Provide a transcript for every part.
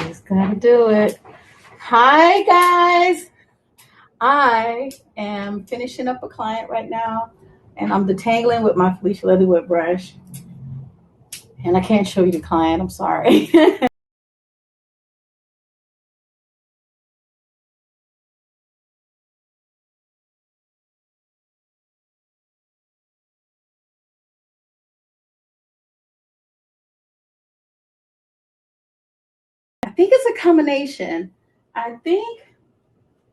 Just gotta do it. Hi, guys. I am finishing up a client right now, and I'm detangling with my Felicia Leatherwood brush. And I can't show you the client. I'm sorry. I think it's a combination. I think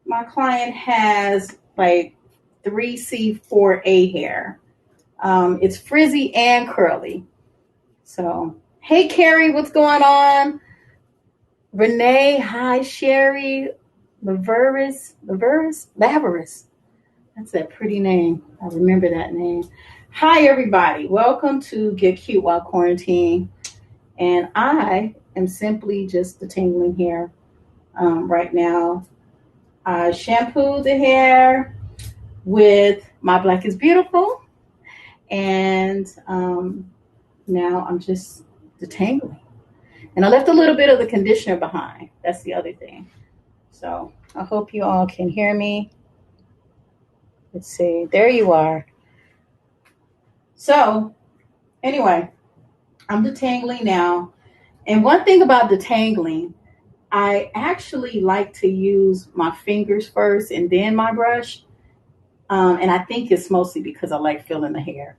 my client has like 3C4A hair. It's frizzy and curly. So, hey, Carrie, what's going on? Renee, hi, Sherry, Laveris. That's that pretty name. I remember that name. Hi, everybody. Welcome to Get Cute While Quarantine. And I am simply just detangling hair right now. I shampoo the hair with My Black is Beautiful. And now I'm just detangling. And I left a little bit of the conditioner behind. That's the other thing. So I hope you all can hear me. Let's see. There you are. So anyway, I'm detangling now. And one thing about detangling, I actually like to use my fingers first and then my brush. And I think it's mostly because I like feeling the hair.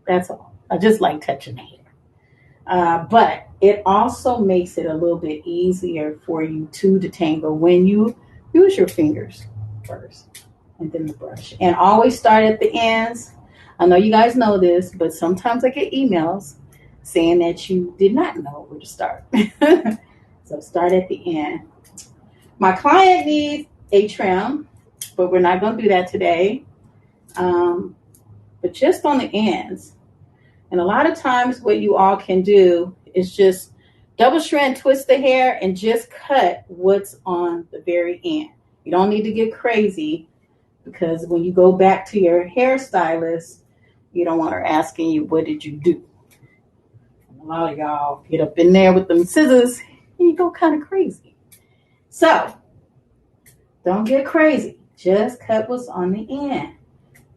That's all. I just like touching the hair. But it also makes it a little bit easier for you to detangle when you use your fingers first and then the brush. And always start at the ends. I know you guys know this, but sometimes I get emails saying that you did not know where to start. So start at the end. My client needs a trim, but we're not going to do that today. But just on the ends. And a lot of times what you all can do is just double strand twist the hair and just cut what's on the very end. You don't need to get crazy because when you go back to your hairstylist, you don't want her asking you, what did you do? And a lot of y'all get up in there with them scissors and you go kind of crazy. So don't get crazy. Just cut what's on the end.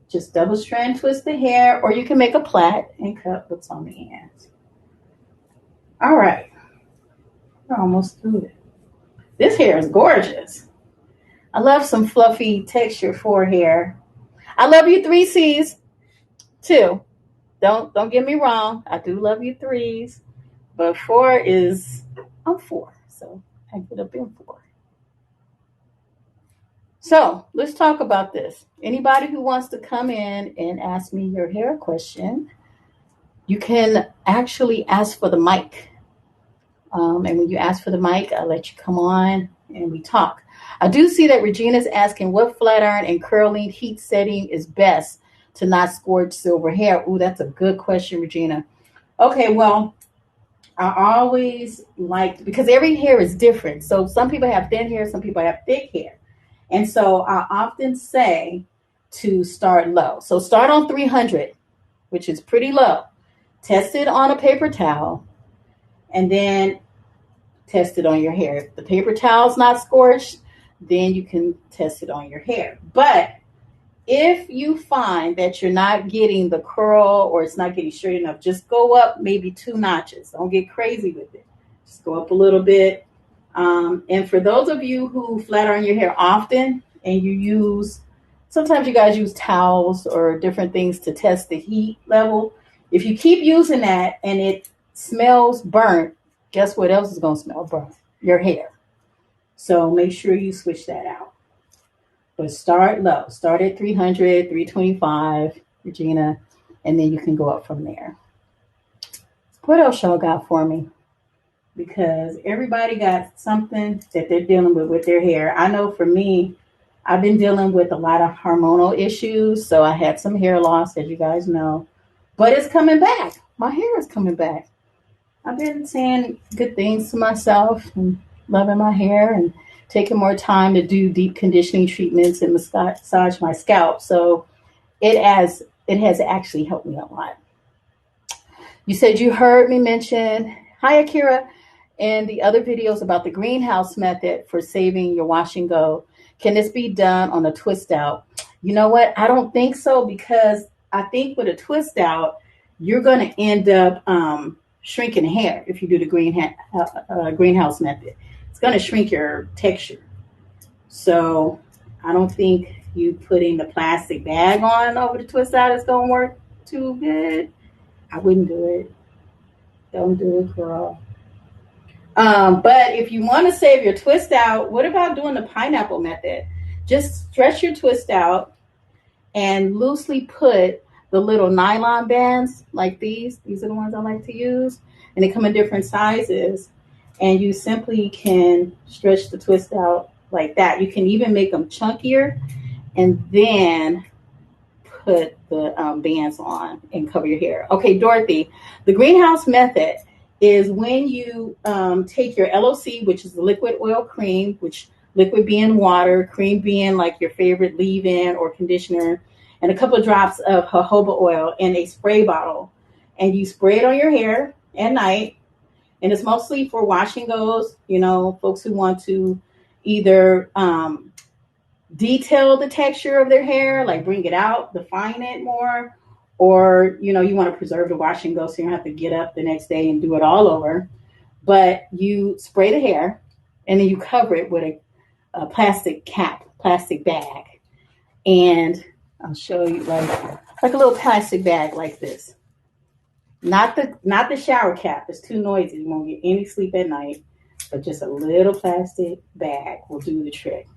Just double strand twist the hair, or you can make a plait and cut what's on the ends. All right. We're almost through it. This hair is gorgeous. I love some fluffy texture for hair. I love you 3Cs too. Don't get me wrong. I do love you 3s, but 4 is I'm 4, so I get up in 4. So let's talk about this. Anybody who wants to come in and ask me your hair question, you can actually ask for the mic. And when you ask for the mic, I'll let you come on and we talk. I do see that Regina's asking what flat iron and curling heat setting is best to not scorch silver hair. Ooh, that's a good question, Regina. Okay, well, I always like, because every hair is different. So some people have thin hair, some people have thick hair. And so I often say to start low. So start on 300, which is pretty low. Test it on a paper towel and then test it on your hair. If the paper towel's not scorched, then you can test it on your hair. But if you find that you're not getting the curl or it's not getting straight enough, just go up maybe 2 notches. Don't get crazy with it. Just go up a little bit. And for those of you who flat iron your hair often and you use, sometimes you guys use towels or different things to test the heat level. If you keep using that and it smells burnt, guess what else is going to smell burnt? Your hair. So make sure you switch that out. But start low. Start at 300, 325, Regina, and then you can go up from there. What else y'all got for me? Because everybody got something that they're dealing with their hair. I know for me, I've been dealing with a lot of hormonal issues. So I had some hair loss, as you guys know. But it's coming back. My hair is coming back. I've been saying good things to myself and loving my hair and taking more time to do deep conditioning treatments and massage my scalp. So it has actually helped me a lot. You said you heard me mention, hi Akira, in the other videos about the greenhouse method for saving your wash and go, can this be done on a twist out? You know what? I don't think so, because I think with a twist out, you're going to end up shrinking hair if you do the greenhouse method. It's going to shrink your texture. So I don't think you putting the plastic bag on over the twist out is going to work too good. I wouldn't do it. Don't do it, girl. But if you want to save your twist out, what about doing the pineapple method? Just stretch your twist out and loosely put the little nylon bands like these. These are the ones I like to use. And they come in different sizes. And you simply can stretch the twist out like that. You can even make them chunkier and then put the bands on and cover your hair. Okay, Dorothy, the greenhouse method is when you take your LOC, which is the liquid oil cream, which liquid being water, cream being like your favorite leave-in or conditioner, and a couple of drops of jojoba oil in a spray bottle. And you spray it on your hair at night. And it's mostly for wash and goes, you know, folks who want to either detail the texture of their hair, like bring it out, define it more, or, you know, you want to preserve the wash and go so you don't have to get up the next day and do it all over. But you spray the hair and then you cover it with a plastic cap, plastic bag. And I'll show you like a little plastic bag like this. Not the shower cap. It's too noisy. You won't get any sleep at night. But just a little plastic bag will do the trick.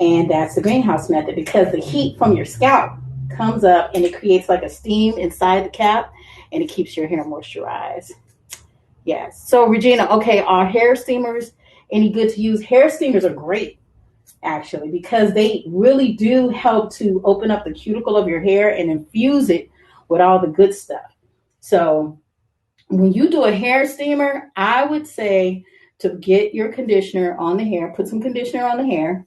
And that's the greenhouse method, because the heat from your scalp comes up and it creates like a steam inside the cap and it keeps your hair moisturized. Yes. So Regina, okay, are hair steamers any good to use? Hair steamers are great, actually, because they really do help to open up the cuticle of your hair and infuse it with all the good stuff. So when you do a hair steamer, I would say to get your conditioner on the hair, put some conditioner on the hair,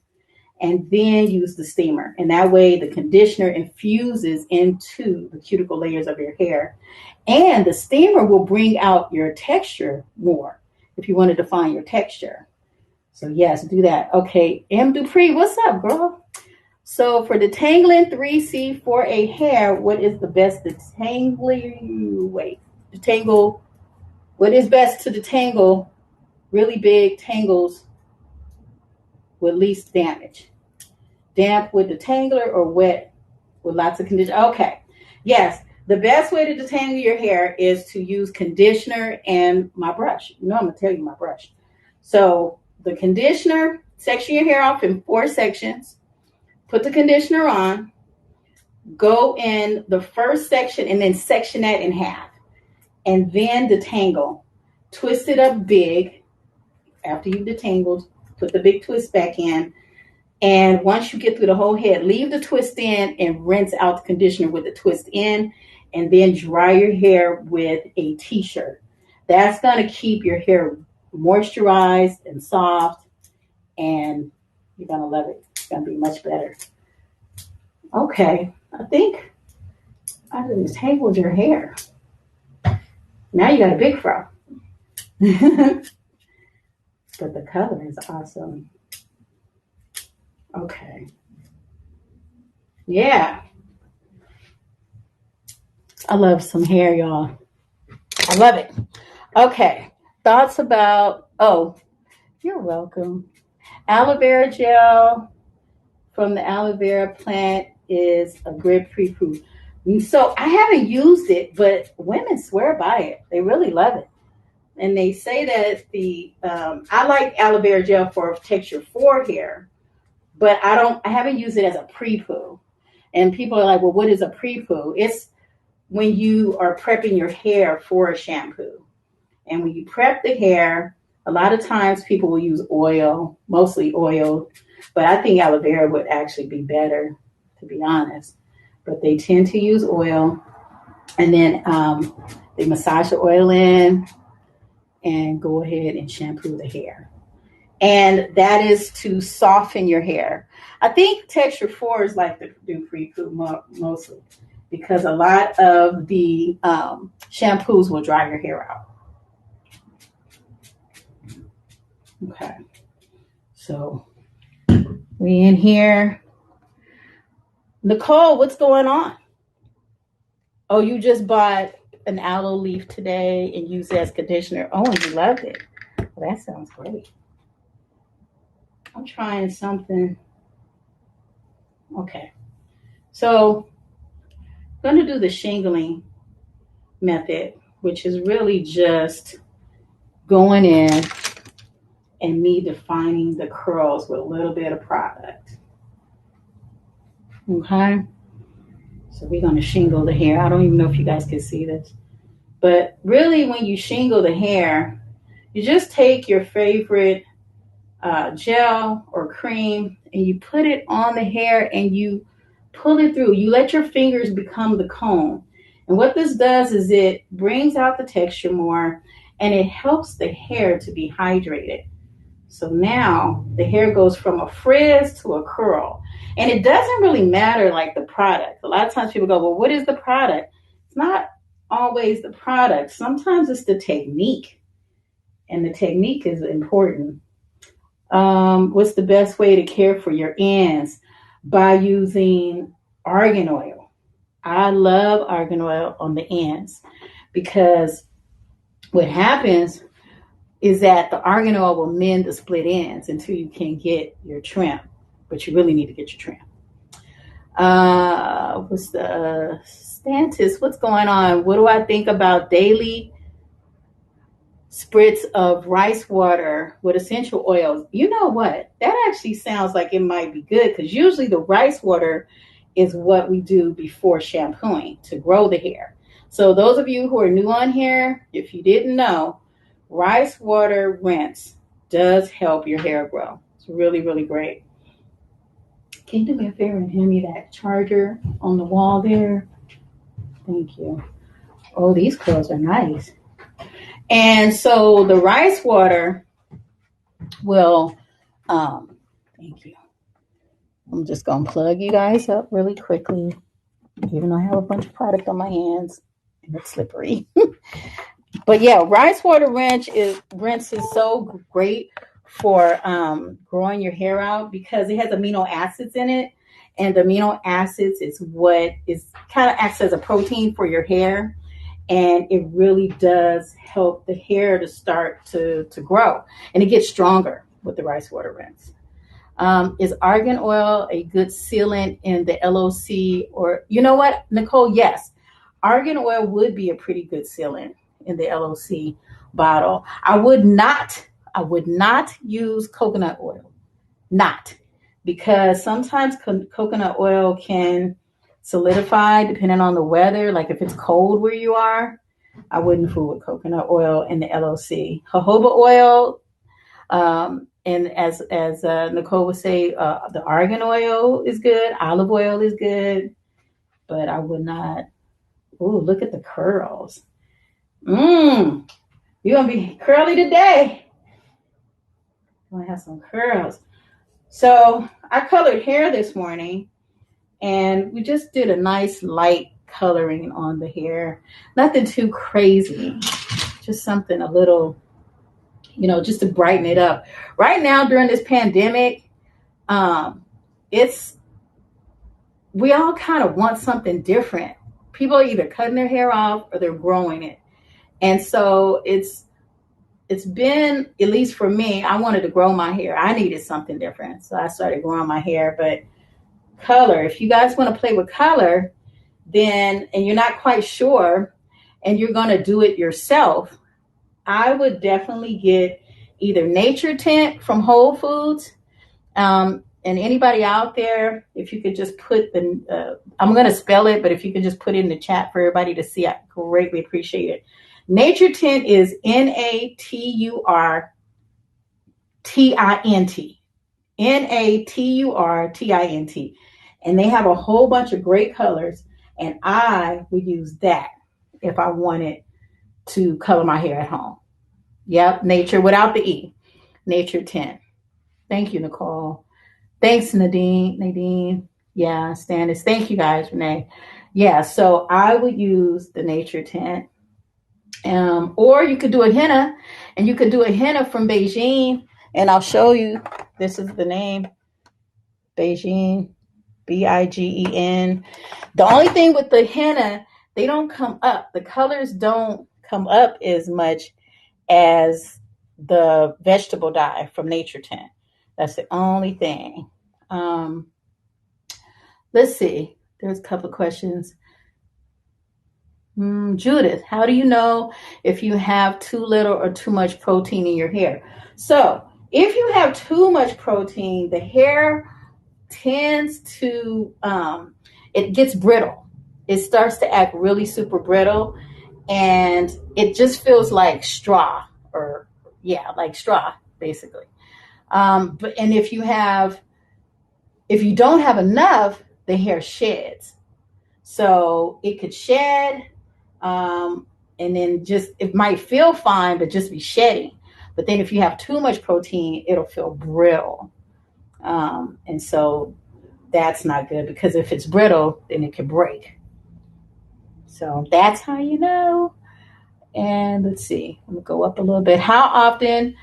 and then use the steamer. And that way the conditioner infuses into the cuticle layers of your hair. And the steamer will bring out your texture more if you want to define your texture. So yes, do that. Okay, M. Dupree, what's up, girl? So for detangling 3C for a hair, what is the best detangle? What is best to detangle really big tangles with least damage? Damp with detangler or wet with lots of conditioner? Okay, yes. The best way to detangle your hair is to use conditioner and my brush. You know, I'm gonna tell you my brush. So the conditioner, section your hair off in 4 sections. Put the conditioner on, go in the first section and then section that in half. And then detangle. Twist it up big. After you've detangled, put the big twist back in. And once you get through the whole head, leave the twist in and rinse out the conditioner with the twist in. And then dry your hair with a t-shirt. That's going to keep your hair moisturized and soft. And you're going to love it. It's going to be much better. Okay, I think I detangled your hair. Now you got a big fro. But the color is awesome. Okay. Yeah. I love some hair, y'all. I love it. Okay. Thoughts about, you're welcome. Aloe vera gel from the aloe vera plant is a great pre-poo. So I haven't used it, but women swear by it. They really love it. And they say that I like aloe vera gel for texture for hair, but I haven't used it as a pre-poo. And people are like, well, what is a pre-poo? It's when you are prepping your hair for a shampoo. And when you prep the hair, a lot of times people will use oil, mostly oil, but I think aloe vera would actually be better, to be honest. But they tend to use oil, and then they massage the oil in and go ahead and shampoo the hair. And that is to soften your hair. I think Texture 4 is like the do pre-poo mostly, because a lot of the shampoos will dry your hair out. Okay. So we in here. Nicole, what's going on? Oh, you just bought an aloe leaf today and used it as conditioner. Oh, and you loved it. Well, that sounds great. I'm trying something. Okay. So I'm going to do the shingling method, which is really just going in and me defining the curls with a little bit of product. Okay. So we're going to shingle the hair. I don't even know if you guys can see this. But really, when you shingle the hair, you just take your favorite gel or cream and you put it on the hair and you pull it through. You let your fingers become the comb. And what this does is it brings out the texture more and it helps the hair to be hydrated. So now the hair goes from a frizz to a curl. And it doesn't really matter like the product. A lot of times people go, well, what is the product? It's not always the product. Sometimes it's the technique. And the technique is important. What's the best way to care for your ends? By using argan oil. I love argan oil on the ends because what happens is that the argan oil will mend the split ends until you can get your trim, but you really need to get your trim. What's the Stantis? What's going on? What do I think about daily spritz of rice water with essential oils? You know what? That actually sounds like it might be good because usually the rice water is what we do before shampooing to grow the hair. So those of you who are new on here, if you didn't know, rice water rinse does help your hair grow. It's really, really great. Can you do me a favor and hand me that charger on the wall there? Thank you. Oh, these curls are nice. And so the rice water will, thank you. I'm just going to plug you guys up really quickly, even though I have a bunch of product on my hands and it's slippery. But yeah, rice water rinse is so great for growing your hair out because it has amino acids in it. And the amino acids is what is kind of acts as a protein for your hair. And it really does help the hair to start to grow. And it gets stronger with the rice water rinse. Is argan oil a good sealant in the LOC? Or, you know what, Nicole? Yes, argan oil would be a pretty good sealant in the LOC bottle. I would not use coconut oil. Not. Because sometimes coconut oil can solidify depending on the weather. Like if it's cold where you are, I wouldn't fool with coconut oil in the LOC. Jojoba oil, and as Nicole would say, the argan oil is good. Olive oil is good, but I would not. Ooh, look at the curls. You're gonna be curly today. I'm gonna have some curls. So I colored hair this morning. And we just did a nice light coloring on the hair. Nothing too crazy. Just something a little, just to brighten it up. Right now during this pandemic, we all kind of want something different. People are either cutting their hair off or they're growing it. And so it's been, at least for me, I wanted to grow my hair. I needed something different. So I started growing my hair, but color. If you guys want to play with color, and you're not quite sure, and you're going to do it yourself, I would definitely get either Nature Tint from Whole Foods. And anybody out there, if you could just put I'm going to spell it, but if you could just put it in the chat for everybody to see, I greatly appreciate it. Nature Tint is NATURTINT. NATURTINT. And they have a whole bunch of great colors. And I would use that if I wanted to color my hair at home. Yep, Nature without the E. Nature Tint. Thank you, Nicole. Thanks, Nadine. Yeah, Stannis. Thank you guys, Renee. Yeah, so I would use the Nature Tint. Or you could do a henna, and you could do a henna from Beijing. And I'll show you, this is the name, Beijing, Bigen. The only thing with the henna, they don't come up. The colors don't come up as much as the vegetable dye from Nature Tint. That's the only thing. Let's see. There's a couple of questions. Judith, how do you know if you have too little or too much protein in your hair? So if you have too much protein, the hair tends to, it gets brittle. It starts to act really super brittle, and it just feels like straw, or like straw, basically. And if you don't have enough, the hair sheds. So it could shed, and then just, it might feel fine, but just be shedding. But then if you have too much protein, it'll feel brittle. And so that's not good, because if it's brittle, then it can break. So that's how you know. And let's see, I'm gonna go up a little bit. How often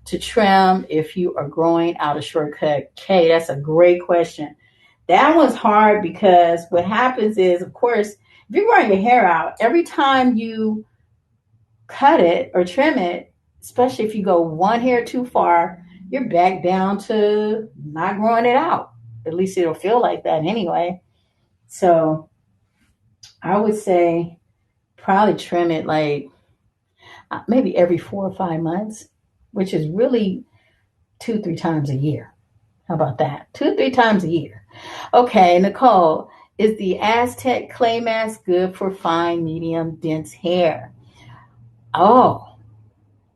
to trim if you are growing out a shortcut? Kay, that's a great question. That one's hard, because what happens is, of course, if you're growing your hair out, every time you cut it or trim it, especially if you go one hair too far, you're back down to not growing it out. At least it'll feel like that anyway. So I would say probably trim it like maybe every 4 or 5 months, which is really 2-3 times a year. How about that? 2-3 times a year. Okay, Nicole, is the Aztec clay mask good for fine, medium, dense hair? Oh,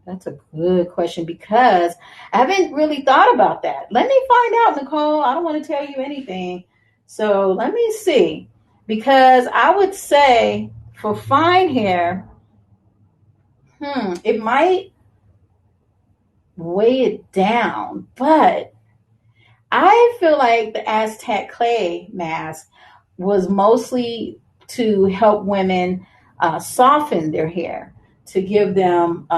that's a good question, because I haven't really thought about that. Let me find out, Nicole. I don't want to tell you anything. So let me see. Because I would say for fine hair, it might weigh it down, but I feel like the Aztec clay mask was mostly to help women soften their hair, to give them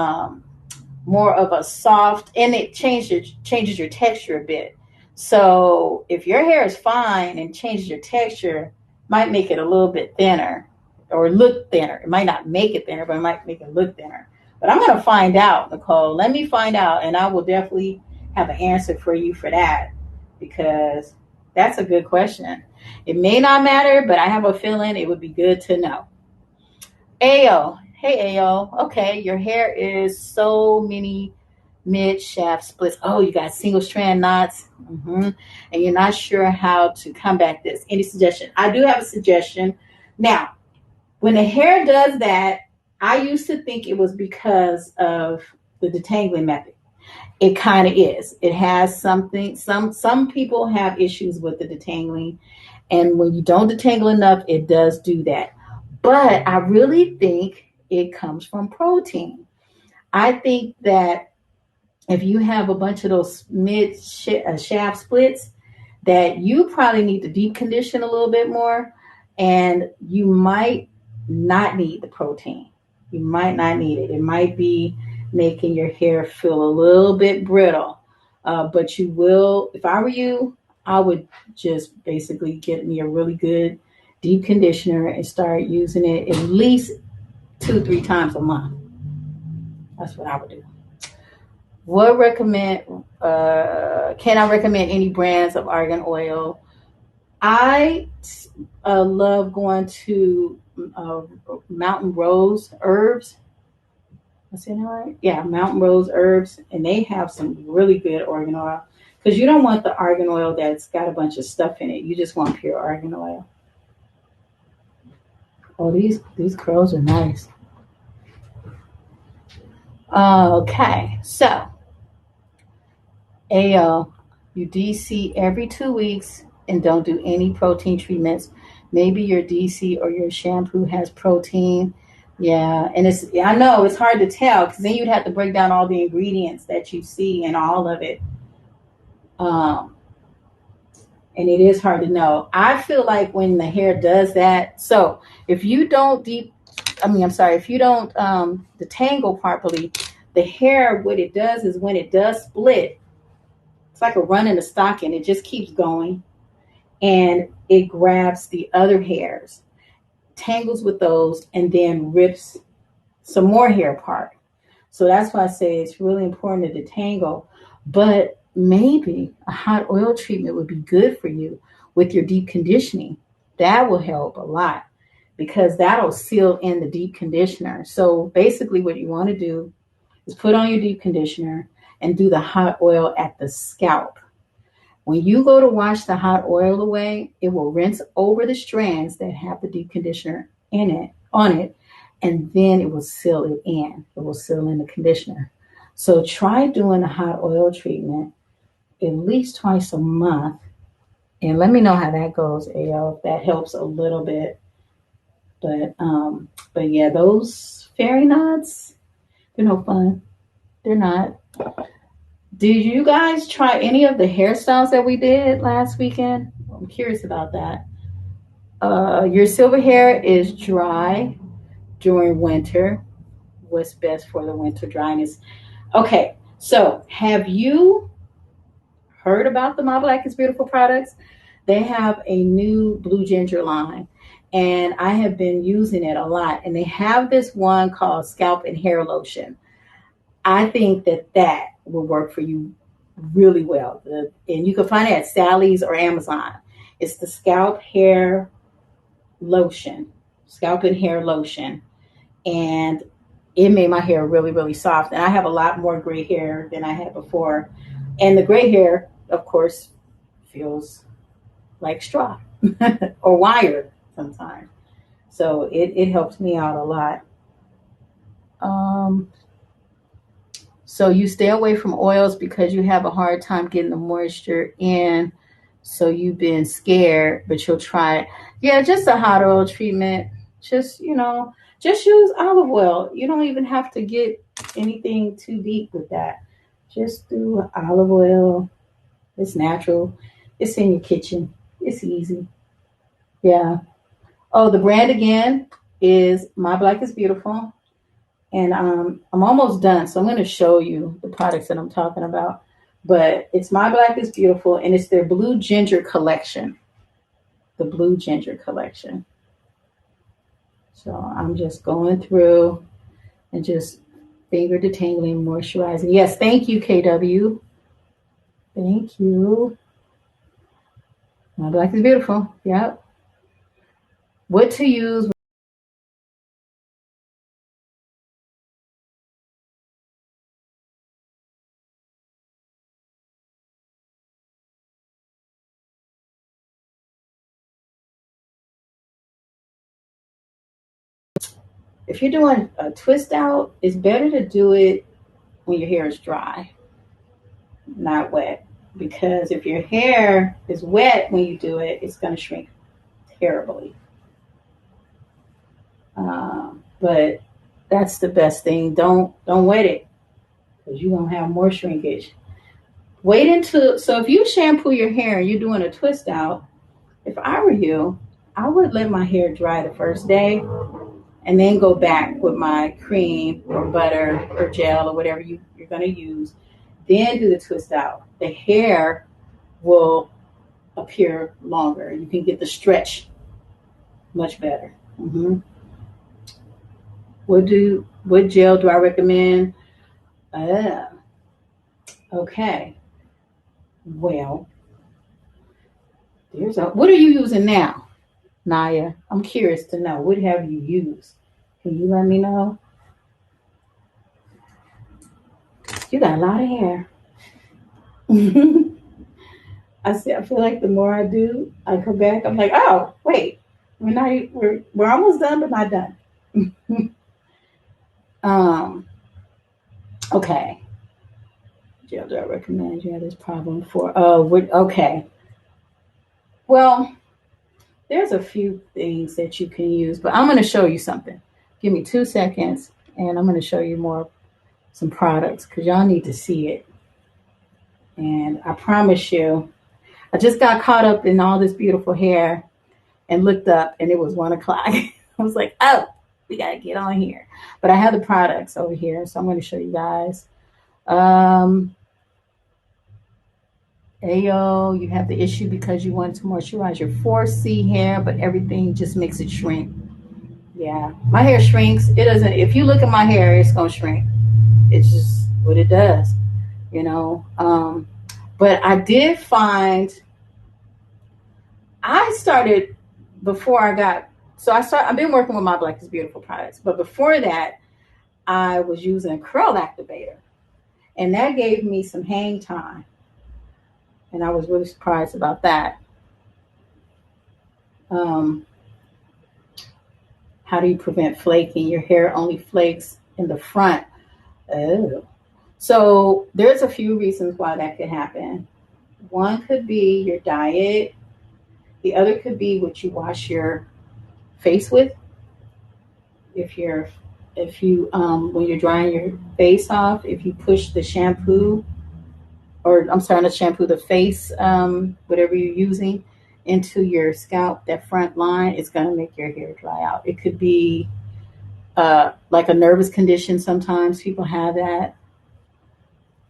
more of a soft, and it changes your texture a bit. So if your hair is fine and changes your texture, might make it a little bit thinner or look thinner. It might not make it thinner, but it might make it look thinner. But I'm going to find out, Nicole. Let me find out, and I will definitely have an answer for you for that, because that's a good question. It may not matter, but I have a feeling it would be good to know. Ayo. Hey, Ayo. Okay, your hair is so many mid-shaft splits. Oh, you got single strand knots. And you're not sure how to combat this. Any suggestion? I do have a suggestion. Now, when the hair does that, I used to think it was because of the detangling method. It kind of is. It has something. Some people have issues with the detangling, and when you don't detangle enough, it does do that. But I really think it comes from protein. I think that if you have a bunch of those mid shaft splits, that you probably need to deep condition a little bit more, and you might not need the protein. You might not need it. It might be making your hair feel a little bit brittle. But you will, if I were you, I would just basically get me a really good deep conditioner and start using it at least 2-3 times a month. That's what I would do. Can I recommend any brands of argan oil? I love going to Mountain Rose Herbs. What's it right? Yeah, Mountain Rose Herbs, and they have some really good argan oil, because you don't want the argan oil that's got a bunch of stuff in it. You just want pure argan oil. Oh, these curls are nice. Okay, so you DC every 2 weeks and don't do any protein treatments. Maybe your DC or your shampoo has protein. Yeah, and I know it's hard to tell, because then you'd have to break down all the ingredients that you see and all of it. And it is hard to know. I feel like when the hair does that, so if you don't if you don't detangle properly, the hair, what it does is when it does split, It's like a run in a stocking. It just keeps going, and it grabs the other hairs, tangles with those, and then rips some more hair apart. So that's why I say it's really important to detangle. But maybe a hot oil treatment would be good for you with your deep conditioning. That will help a lot because that'll seal in the deep conditioner. So basically, what you want to do is put on your deep conditioner and do the hot oil at the scalp. When you go to wash the hot oil away, it will rinse over the strands that have the deep conditioner in it, on it, and then it will seal it in. It will seal in the conditioner. So try doing a hot oil treatment at least twice a month, and let me know how that goes, AL, if that helps a little bit. But yeah, those fairy knots, they're no fun. They're not. Did you guys try any of the hairstyles that we did last weekend? I'm curious about that. Your silver hair is dry during winter. What's best for the winter dryness? Okay, so have you heard about the My Black is Beautiful products? They have a new blue ginger line, and I have been using it a lot. And they have this one called Scalp and Hair Lotion. I think that will work for you really well. And you can find it at Sally's or Amazon. It's the lotion, scalp and hair lotion. And it made my hair really, really soft. And I have a lot more gray hair than I had before. And the gray hair, of course, feels like straw or wire sometimes. So it helps me out a lot. So you stay away from oils because you have a hard time getting the moisture in. So you've been scared, but you'll try it. Yeah, just a hot oil treatment. Just, just use olive oil. You don't even have to get anything too deep with that. Just do olive oil. It's natural. It's in your kitchen. It's easy. Yeah. Oh, the brand again is My Black is Beautiful. And I'm almost done, so I'm going to show you the products that I'm talking about. But it's My Black is Beautiful, and it's their Blue Ginger collection. The Blue Ginger collection. So I'm just going through and just finger detangling, moisturizing. Yes, thank you, KW. Thank you. My Black is Beautiful. Yep. What to use. If you're doing a twist out, it's better to do it when your hair is dry, not wet. Because if your hair is wet when you do it, it's going to shrink terribly. But that's the best thing. Don't wet it because you're gonna have more shrinkage. Wait until so if you shampoo your hair and you're doing a twist out, if I were you, I would let my hair dry the first day and then go back with my cream or butter or gel or whatever you're gonna use. Then do the twist out. The hair will appear longer. You can get the stretch much better. Mm-hmm. What gel do I recommend? Uh, okay. Well, what are you using now, Naya? I'm curious to know. What have you used? Can you let me know? You got a lot of hair. I feel like the more I do, I come back. I'm like, oh, wait, we're almost done, but not done. um. Okay. Gel do I recommend you have this problem for? Oh, okay. Well, there's a few things that you can use, but I'm going to show you something. Give me 2 seconds, and I'm going to show you some products because y'all need to see it. And I promise you, I just got caught up in all this beautiful hair and looked up, and it was 1:00. I was like, oh, we got to get on here. But I have the products over here, so I'm going to show you guys. Ayo, you have the issue because you want to moisturize your 4C hair, but everything just makes it shrink. Yeah, my hair shrinks. It doesn't. If you look at my hair, it's gonna shrink. It's just what it does, you know. But I did find I started before I got. So I start. I've been working with my Black is Beautiful products, but before that, I was using a curl activator, and that gave me some hang time, and I was really surprised about that. Um, how do you prevent flaking? Your hair only flakes in the front. Oh. So there's a few reasons why that could happen. One could be your diet. The other could be what you wash your face with. If you're, if you, when you're drying your face off, if you push the shampoo, or I'm sorry, not shampoo, the face, whatever you're using, into your scalp, that front line, it's going to make your hair dry out. It could be like a nervous condition. Sometimes people have that.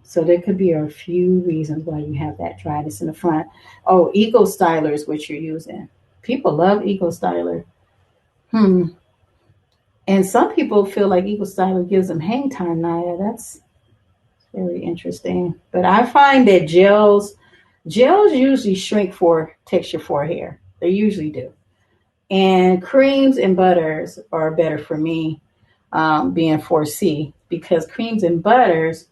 So there could be a few reasons why you have that dryness in the front. Oh, Eco Styler is what you're using. People love Eco Styler. And some people feel like Eco Styler gives them hang time, Naya. That's very interesting. But I find that gels usually shrink for texture for hair. They usually do. And creams and butters are better for me, being 4C, because creams and butters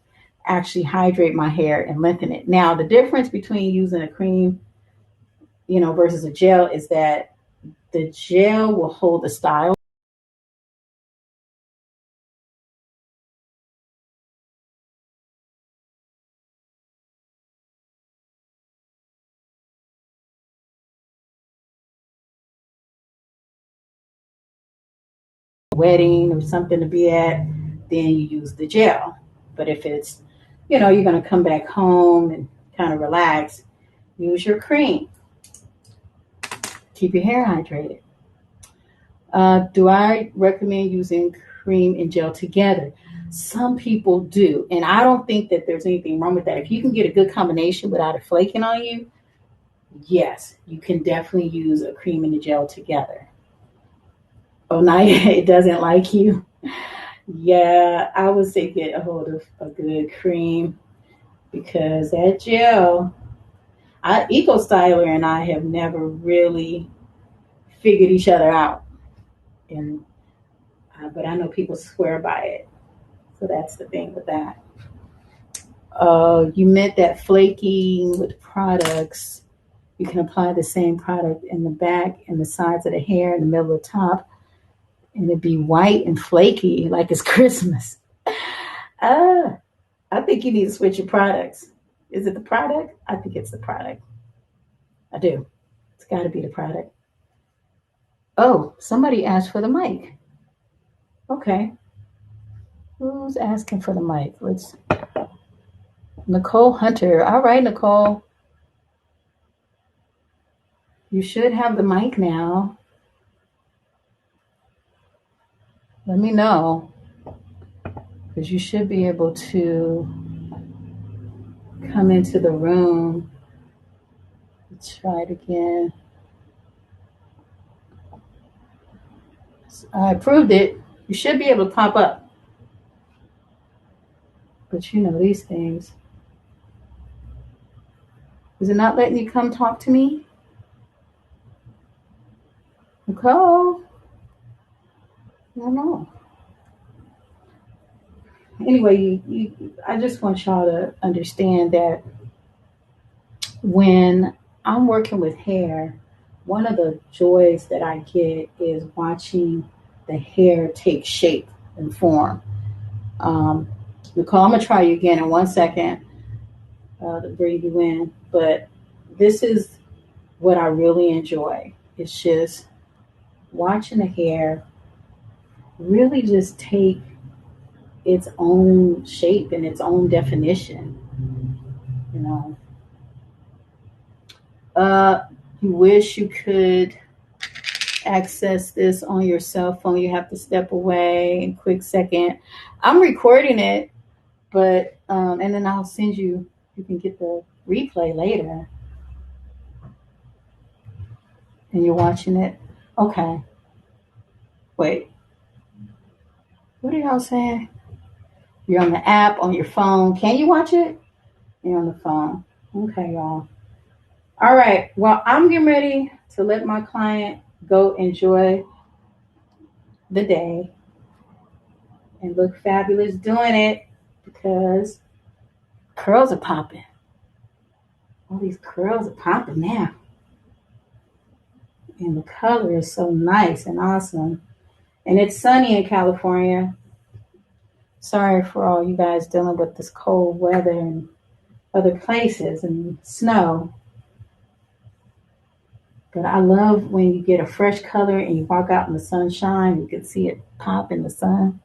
actually hydrate my hair and lengthen it. Now, the difference between using a cream, versus a gel is that the gel will hold the style. Wedding or something to be at, then you use the gel. But if it's, you're going to come back home and kind of relax, use your cream. Keep your hair hydrated. Do I recommend using cream and gel together? Some people do. And I don't think that there's anything wrong with that. If you can get a good combination without it flaking on you, yes, you can definitely use a cream and a gel together. Oh, Naya, it doesn't like you. Yeah, I would say get a hold of a good cream because that gel, Eco Styler and I have never really figured each other out. And but I know people swear by it. So that's the thing with that. You meant that flaking with products. You can apply the same product in the back and the sides of the hair, in the middle of the top, and it'd be white and flaky like it's Christmas. Uh, I think you need to switch your products. Is it the product? I think it's the product. I do. It's got to be the product. Oh, somebody asked for the mic. Okay. Who's asking for the mic? Let's. Nicole Hunter. All right, Nicole. You should have the mic now. Let me know because you should be able to come into the room. Let's try it again. I approved it. You should be able to pop up. But these things. Is it not letting you come talk to me? Nicole? I don't know. Anyway, I just want y'all to understand that when I'm working with hair, one of the joys that I get is watching the hair take shape and form. Um, Nicole, I'm going to try you again in 1 second to bring you in. But this is what I really enjoy. It's just watching the hair really just take its own shape and its own definition. You know, you wish you could access this on your cell phone. You have to step away in a quick second. I'm recording it, but and then I'll send you You can get the replay later and you're watching it. Okay. Wait. What are y'all saying? You're on the app, on your phone. Can you watch it? You're on the phone. Okay, y'all. All right. Well, I'm getting ready to let my client go enjoy the day and look fabulous doing it because curls are popping. All these curls are popping now. And the color is so nice and awesome. And it's sunny in California. Sorry for all you guys dealing with this cold weather and other places and snow. But I love when you get a fresh color and you walk out in the sunshine, you can see it pop in the sun.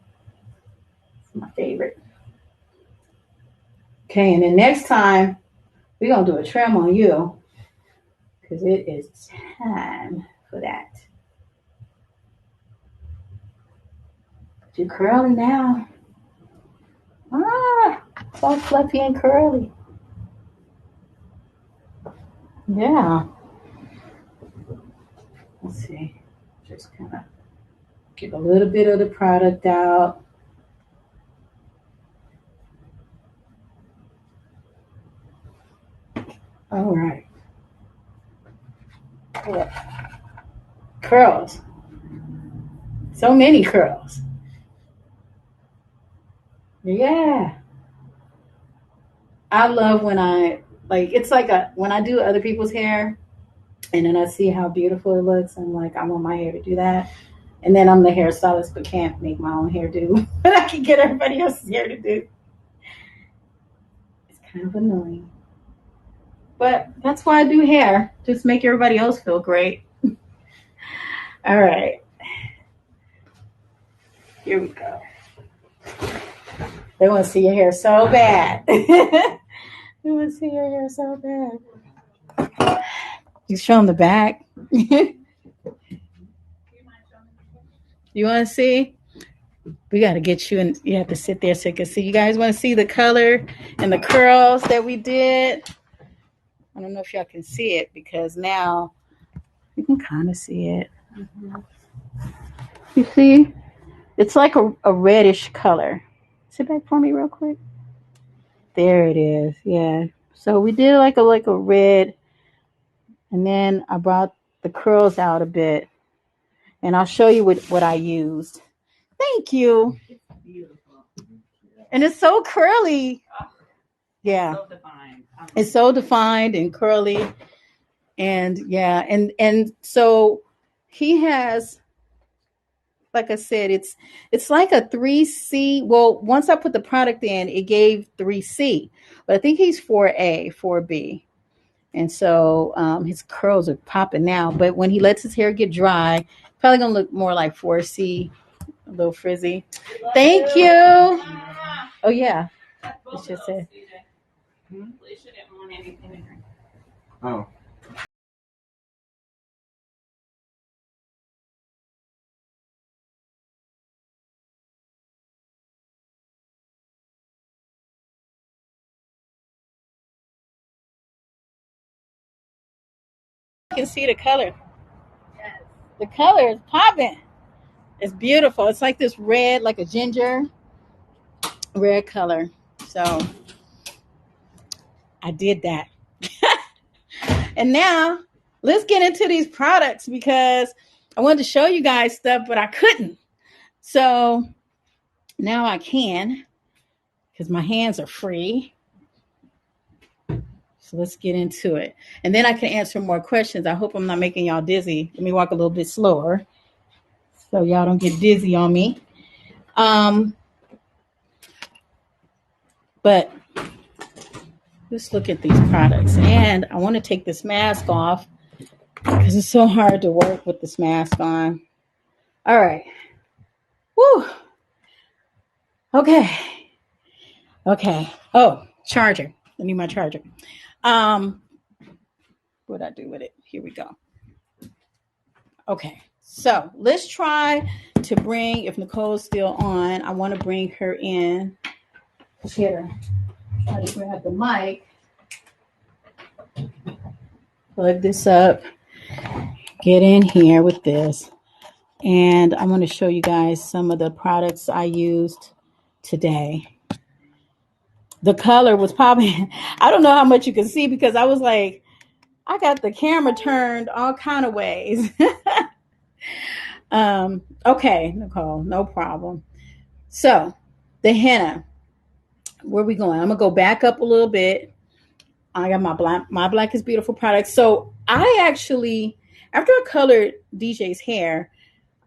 It's my favorite. Okay, and then next time, we're going to do a trim on you because it is time for that. But you're curly now. It's all fluffy and curly. Yeah. Let's see. Just kind of get a little bit of the product out. All right. Yeah. Curls. So many curls. Yeah. I love when it's like when I do other people's hair and then I see how beautiful it looks. I'm like, I want my hair to do that. And then I'm the hairstylist but can't make my own hair do what I can get everybody else's hair to do. It's kind of annoying. But that's why I do hair. Just make everybody else feel great. All right. Here we go. They want to see your hair so bad. They want to see your hair so bad. You show them the back. You want to see? We got to get you, and you have to sit there so you can see. You guys want to see the color and the curls that we did? I don't know if y'all can see it because now you can kind of see it. You see? It's like a reddish color. Sit back for me real quick. There it is. Yeah. So we did like a red, and then I brought the curls out a bit, and I'll show you what I used. Thank you. It's beautiful. And it's so curly. Yeah. So defined. It's so defined and curly. And yeah, and so he has, like I said, it's like a 3C. Well, once I put the product in, it gave 3C, but I think he's 4A, 4B. And so his curls are popping now. But when he lets his hair get dry, probably gonna look more like 4C, a little frizzy. Thank you. Oh yeah. It's just it. Oh. You can see the color. Yes. The color is popping. It's beautiful. It's like this red, like a ginger red color. So I did that. And now let's get into these products because I wanted to show you guys stuff, but I couldn't. So now I can because my hands are free. So let's get into it. And then I can answer more questions. I hope I'm not making y'all dizzy. Let me walk a little bit slower so y'all don't get dizzy on me. But let's look at these products. And I want to take this mask off because it's so hard to work with this mask on. All right. Woo. Okay. Oh, charger. I need my charger. What'd I do with it? Here we go. Okay. So let's try to bring, if Nicole's still on, I want to bring her in. Here. Try to grab the mic Plug this up, get in here with this, and I'm going to show you guys some of the products I used today. The color was popping. I don't know how much you can see because I was like, I got the camera turned all kind of ways. Okay, Nicole, no problem. So the henna, where we going? I'm gonna go back up a little bit. I got my black is beautiful product. So I actually, after I colored DJ's hair,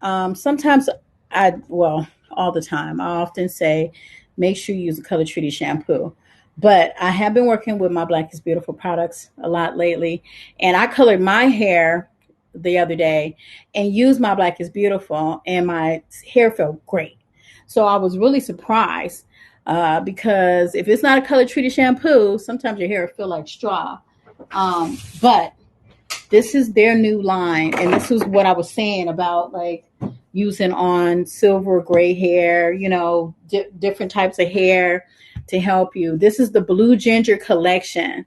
sometimes all the time, I often say, make sure you use a color treated shampoo. But I have been working with my Black is Beautiful products a lot lately. And I colored my hair the other day and used my Black is Beautiful, and my hair felt great. So I was really surprised because if it's not a color treated shampoo, sometimes your hair will feel like straw. But this is their new line, and this is what I was saying about like using on silver gray hair, different types of hair to help you. This is the Blue Ginger collection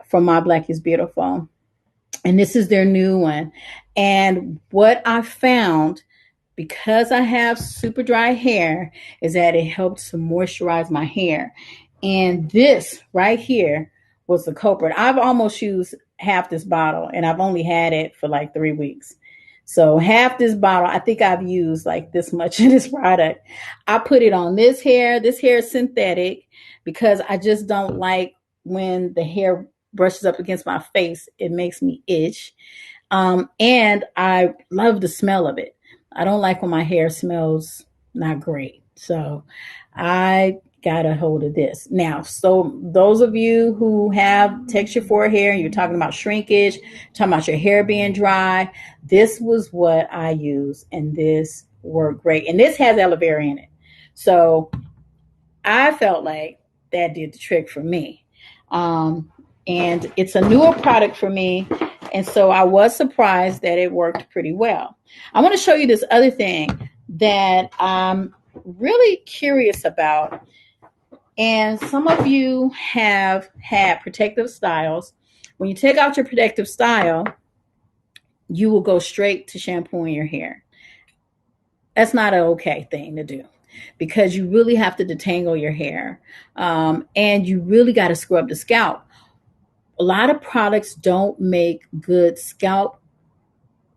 from My Black is Beautiful, and this is their new one. And what I found, because I have super dry hair, is that it helps to moisturize my hair. And this right here was the culprit. I've almost used half this bottle, and I've only had it for like 3 weeks. So half this bottle, I think I've used like this much of this product. I put it on this hair. This hair is synthetic because I just don't like when the hair brushes up against my face. It makes me itch. And I love the smell of it. I don't like when my hair smells not great. So I got a hold of this. Now, so those of you who have texture for hair and you're talking about shrinkage, talking about your hair being dry, this was what I use, and this worked great. And this has aloe vera in it. So I felt like that did the trick for me. And it's a newer product for me. And so I was surprised that it worked pretty well. I want to show you this other thing that I'm really curious about. And some of you have had protective styles. When you take out your protective style, you will go straight to shampooing your hair. That's not an okay thing to do because you really have to detangle your hair. And you really got to scrub the scalp. A lot of products don't make good scalp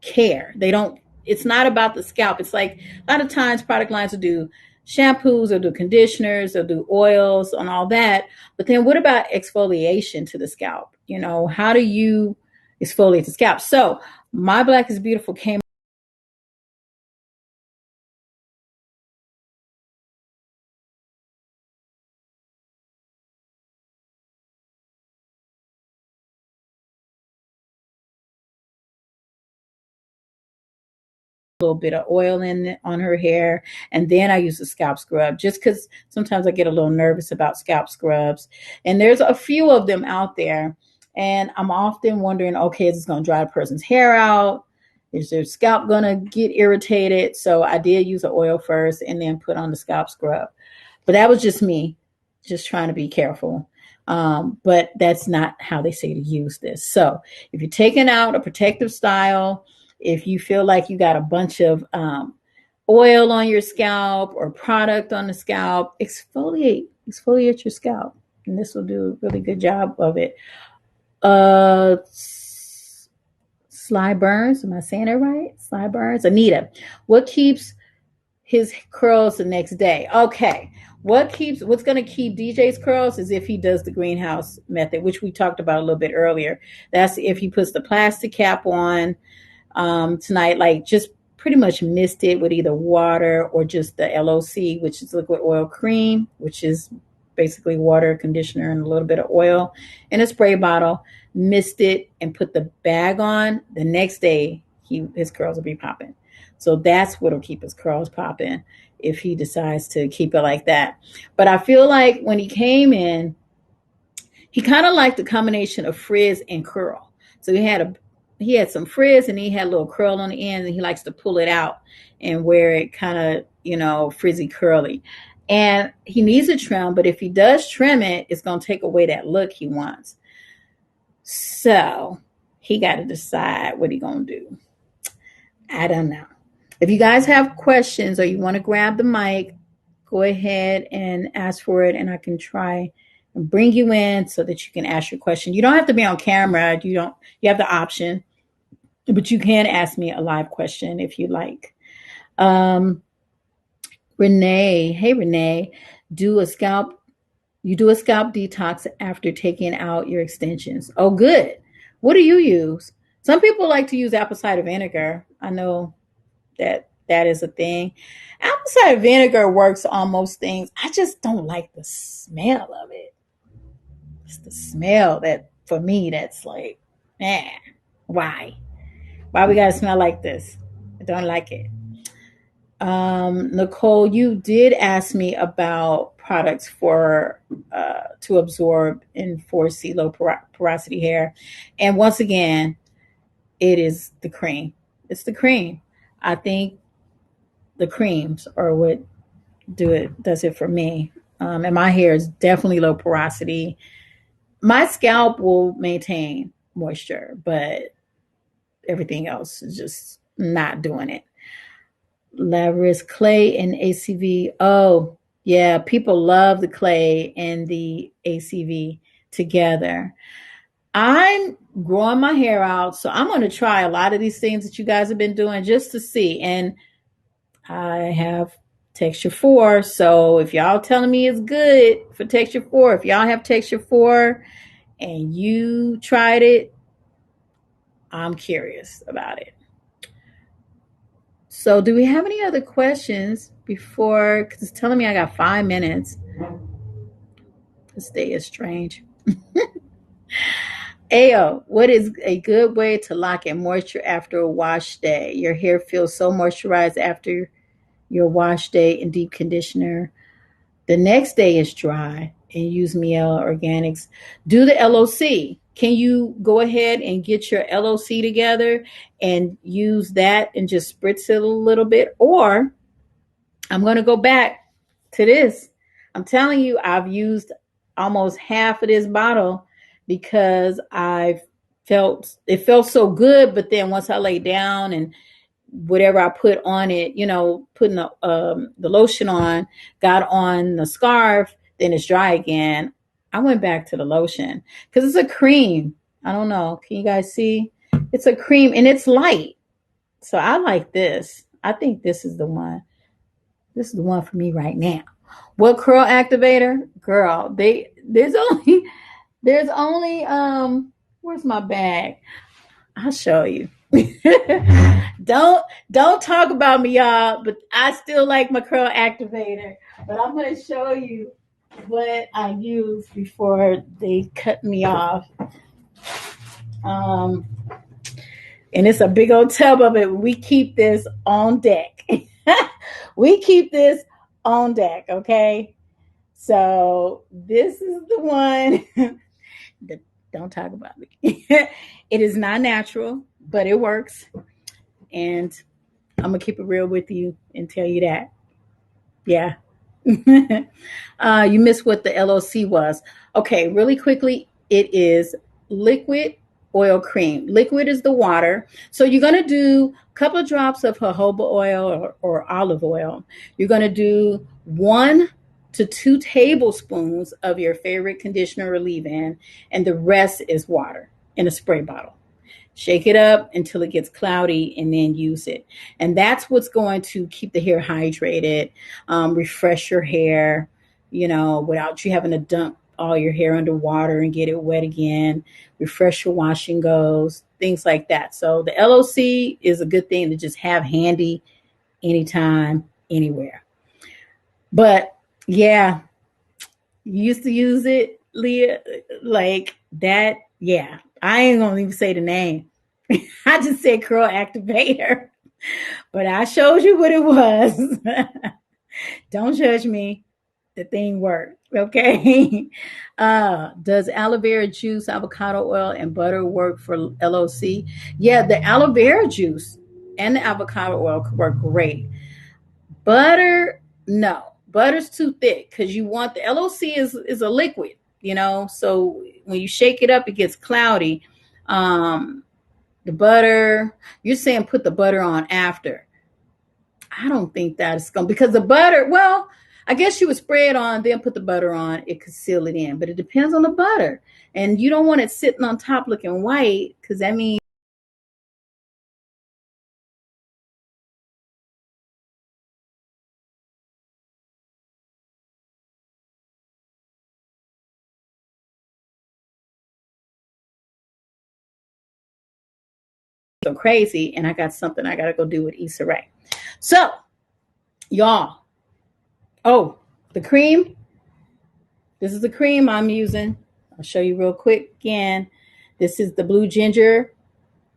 care. They don't, it's not about the scalp. It's like a lot of times product lines will do shampoos or do conditioners or do oils and all that. But then what about exfoliation to the scalp? How do you exfoliate the scalp? So My Black is Beautiful came a little bit of oil on her hair, and then I use the scalp scrub just because sometimes I get a little nervous about scalp scrubs, and there's a few of them out there, and I'm often wondering, okay, is this going to dry a person's hair out? Is their scalp going to get irritated? So I did use the oil first and then put on the scalp scrub, but that was just me just trying to be careful. But that's not how they say to use this. So if you're taking out a protective style, if you feel like you got a bunch of oil on your scalp or product on the scalp, exfoliate your scalp, and this will do a really good job of it. Sly Burns, am I saying it right? Sly Burns, Anita, what keeps his curls the next day? Okay, what's going to keep DJ's curls is if he does the greenhouse method, which we talked about a little bit earlier. That's if he puts the plastic cap on tonight, like just pretty much mist it with either water or just the LOC, which is liquid oil cream, which is basically water, conditioner, and a little bit of oil in a spray bottle. Mist it and put the bag on. The next day, his curls will be popping. So that's what'll keep his curls popping if he decides to keep it like that. But I feel like when he came in, he kind of liked the combination of frizz and curl. So he had some frizz and he had a little curl on the end, and he likes to pull it out and wear it kind of, frizzy curly. And he needs a trim, but if he does trim it, it's going to take away that look he wants. So he got to decide what he gonna do. I don't know. If you guys have questions or you want to grab the mic, go ahead and ask for it, and I can try and bring you in so that you can ask your question. You don't have to be on camera. You have the option, but you can ask me a live question if you like. Um, Renee, hey Renee, do a scalp you do a scalp detox after taking out your extensions. Oh, good. What do you use? Some people like to use apple cider vinegar. I know that is a thing. Apple cider vinegar works on most things. I just don't like the smell of it. It's the smell that, for me, that's like, man, why? Why we gotta smell like this? I don't like it. Nicole, you did ask me about products for to absorb and foresee low porosity hair, and once again, it is the cream. It's the cream. I think the creams are what does it for me. And my hair is definitely low porosity. My scalp will maintain moisture, but everything else is just not doing it. Laris clay and ACV. Oh, yeah, people love the clay and the ACV together. I'm growing my hair out, so I'm going to try a lot of these things that you guys have been doing just to see. And I have texture 4, so if y'all telling me it's good for texture 4, if y'all have texture 4 and you tried it, I'm curious about it. So do we have any other questions before, because it's telling me I got 5 minutes. This day is strange. Ayo, what is a good way to lock in moisture after a wash day? Your hair feels so moisturized after your wash day and deep conditioner. The next day is dry and use Miele Organics. Do the LOC. Can you go ahead and get your LOC together and use that and just spritz it a little bit? Or I'm going to go back to this. I'm telling you, I've used almost half of this bottle because it felt so good. But then once I lay down and whatever I put on it, putting the lotion on, got on the scarf, then it's dry again. I went back to the lotion because it's a cream. I don't know. Can you guys see? It's a cream and it's light. So I like this. I think this is the one. This is the one for me right now. What curl activator? Girl, there's only where's my bag? I'll show you. don't talk about me, y'all, but I still like my curl activator. But I'm gonna show you what I used before they cut me off. And it's a big old tub of it. We keep this on deck. We keep this on deck, okay? So this is the one that don't talk about me. It is not natural, but it works. And I'm going to keep it real with you and tell you that. Yeah. You missed what the LOC was. Okay, really quickly, it is liquid oil cream. Liquid is the water. So you're going to do a couple of drops of jojoba oil or olive oil. You're going to do 1 to 2 tablespoons of your favorite conditioner or leave-in, and the rest is water in a spray bottle. Shake it up until it gets cloudy and then use it. And that's what's going to keep the hair hydrated, refresh your hair, without you having to dump all your hair under water and get it wet again, refresh your wash and goes, things like that. So the LOC is a good thing to just have handy anytime, anywhere. But yeah, you used to use it, Leah, like that. Yeah, I ain't gonna even say the name. I just said curl activator, but I showed you what it was. Don't judge me. The thing worked. Okay. Does aloe vera juice, avocado oil, and butter work for LOC? Yeah, the aloe vera juice and the avocado oil could work great. Butter, no. Butter's too thick because you want the LOC is a liquid. So when you shake it up, it gets cloudy. The butter, you're saying put the butter on after. I don't think that's going, because the butter, well, I guess you would spray it on, then put the butter on. It could seal it in, but it depends on the butter. And you don't want it sitting on top looking white, because that means so crazy. And I got something I got to go do with Issa Rae. So, y'all, oh, the cream. This is the cream I'm using. I'll show you real quick again. This is the Blue Ginger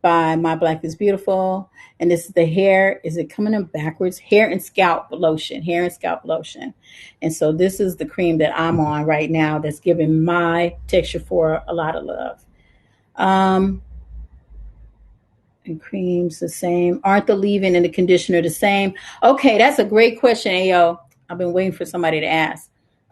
by My Black is Beautiful. And this is the hair. Is it coming in backwards? Hair and scalp lotion. Hair and scalp lotion. And so this is the cream that I'm on right now that's giving my texture for a lot of love. And creams the same. Aren't the leave-in and the conditioner the same? Okay, that's a great question, Ayo. I've been waiting for somebody to ask.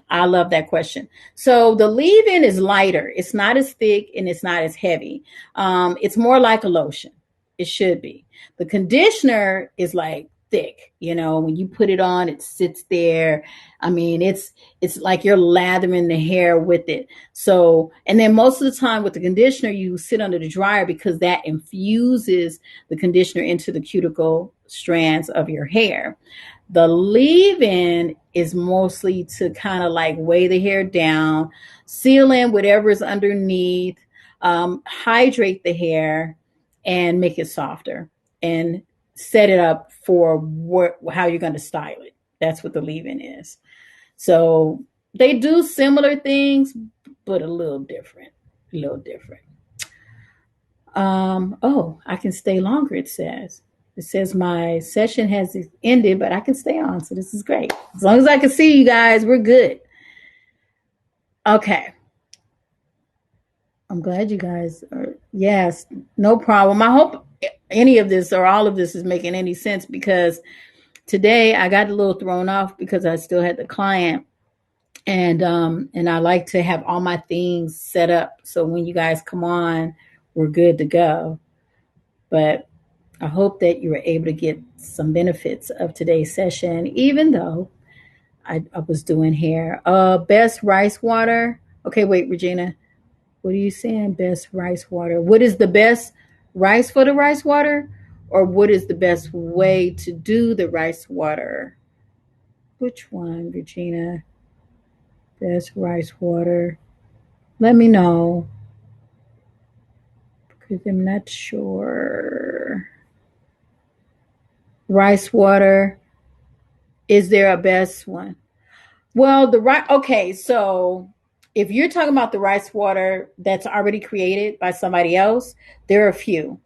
I love that question. So the leave-in is lighter. It's not as thick and it's not as heavy. It's more like a lotion. It should be. The conditioner is like thick. When you put it on, it sits there. I mean, it's like you're lathering the hair with it. So, and then most of the time with the conditioner, you sit under the dryer because that infuses the conditioner into the cuticle strands of your hair. The leave-in is mostly to kind of like weigh the hair down, seal in whatever is underneath, hydrate the hair, and make it softer and set it up for how you're going to style it. That's what the leave-in is. So they do similar things, but a little different. I can stay longer, it says. It says my session has ended, but I can stay on. So this is great. As long as I can see you guys, we're good. Okay. I'm glad you guys are. Yes, no problem. I hope any of this or all of this is making any sense, because today I got a little thrown off because I still had the client. And I like to have all my things set up so when you guys come on, we're good to go. But I hope that you were able to get some benefits of today's session, even though I was doing hair. Best rice water. Okay, wait, Regina. What are you saying? Best rice water. What is the best rice for the rice water? Or what is the best way to do the rice water? Which one, Regina? Best rice water. Let me know, because I'm not sure. Rice water. Is there a best one? Well, okay, so if you're talking about the rice water that's already created by somebody else, there are a few.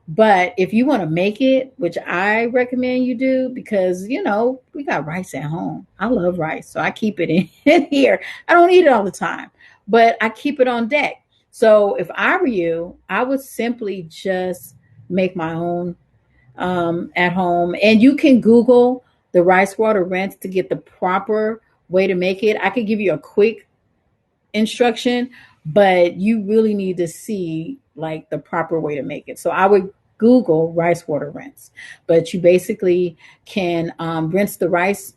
But if you want to make it, which I recommend you do, because, we got rice at home. I love rice, so I keep it in here. I don't eat it all the time, but I keep it on deck. So if I were you, I would simply just make my own at home. And you can Google the rice water rinse to get the proper way to make it. I could give you a quick instruction, but you really need to see like the proper way to make it. So I would Google rice water rinse, but you basically can rinse the rice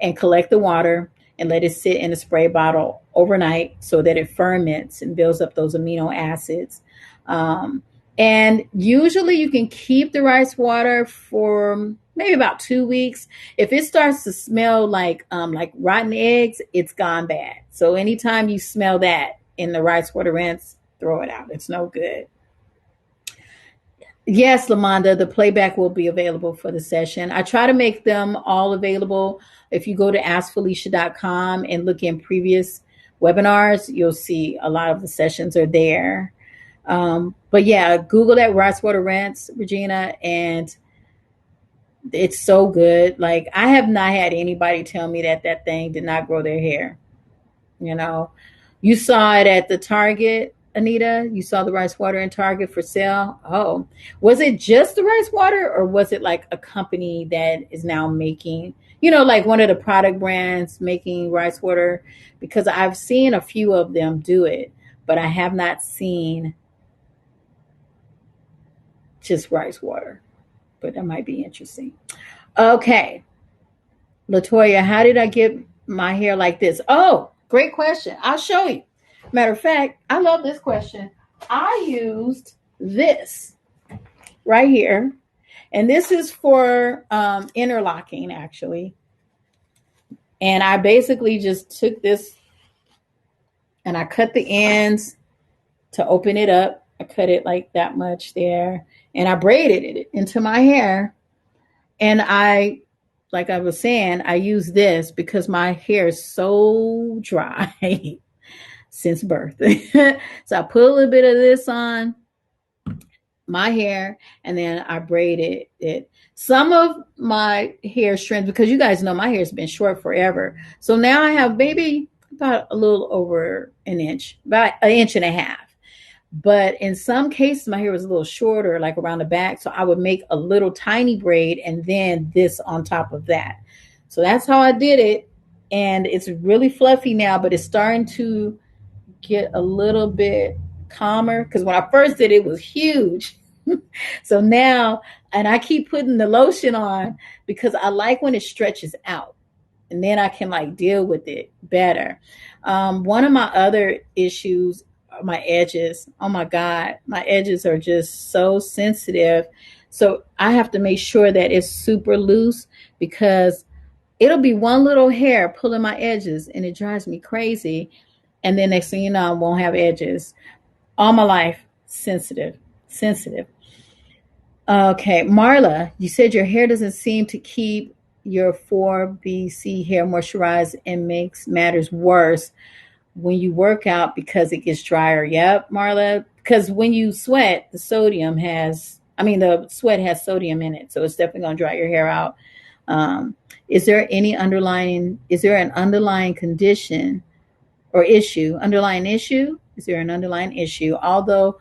and collect the water and let it sit in a spray bottle overnight so that it ferments and builds up those amino acids. And usually you can keep the rice water for maybe about 2 weeks. If it starts to smell like rotten eggs, it's gone bad. So anytime you smell that in the rice water rinse, throw it out. It's no good. Yes, Lamonda, the playback will be available for the session. I try to make them all available. If you go to askfelicia.com and look in previous webinars, you'll see a lot of the sessions are there. But yeah, Google that rice water rinse, Regina, and it's so good. Like, I have not had anybody tell me that thing did not grow their hair. You saw it at the Target, Anita. You saw the rice water in Target for sale. Oh, was it just the rice water, or was it like a company that is now making like one of the product brands making rice water, because I've seen a few of them do it, but I have not seen just rice water. But that might be interesting. Okay. Latoya, how did I get my hair like this? Oh, great question. I'll show you. Matter of fact, I love this question. I used this right here, and this is for interlocking, actually. And I basically just took this and I cut the ends to open it up. I cut it like that much there, and I braided it into my hair. And like I was saying, I use this because my hair is so dry since birth. So I put a little bit of this on my hair, and then I braided it. Some of my hair strands, because you guys know my hair has been short forever. So now I have maybe about a little over an inch, about an inch and a half. But in some cases, my hair was a little shorter, like around the back. So I would make a little tiny braid and then this on top of that. So that's how I did it. And it's really fluffy now, but it's starting to get a little bit calmer, because when I first did it, it was huge. So now, and I keep putting the lotion on because I like when it stretches out, and then I can like deal with it better. One of my other issues are my edges. Oh my God, my edges are just so sensitive. So I have to make sure that it's super loose, because it'll be one little hair pulling my edges and it drives me crazy. And then next thing you know, I won't have edges. All my life, sensitive, sensitive. Okay, Marla, you said your hair doesn't seem to keep your 4BC hair moisturized and makes matters worse when you work out because it gets drier. Yep, Marla, because when you sweat, the sweat has sodium in it, so it's definitely going to dry your hair out. Um, is there an underlying condition or issue? Underlying issue? Is there an underlying issue? Although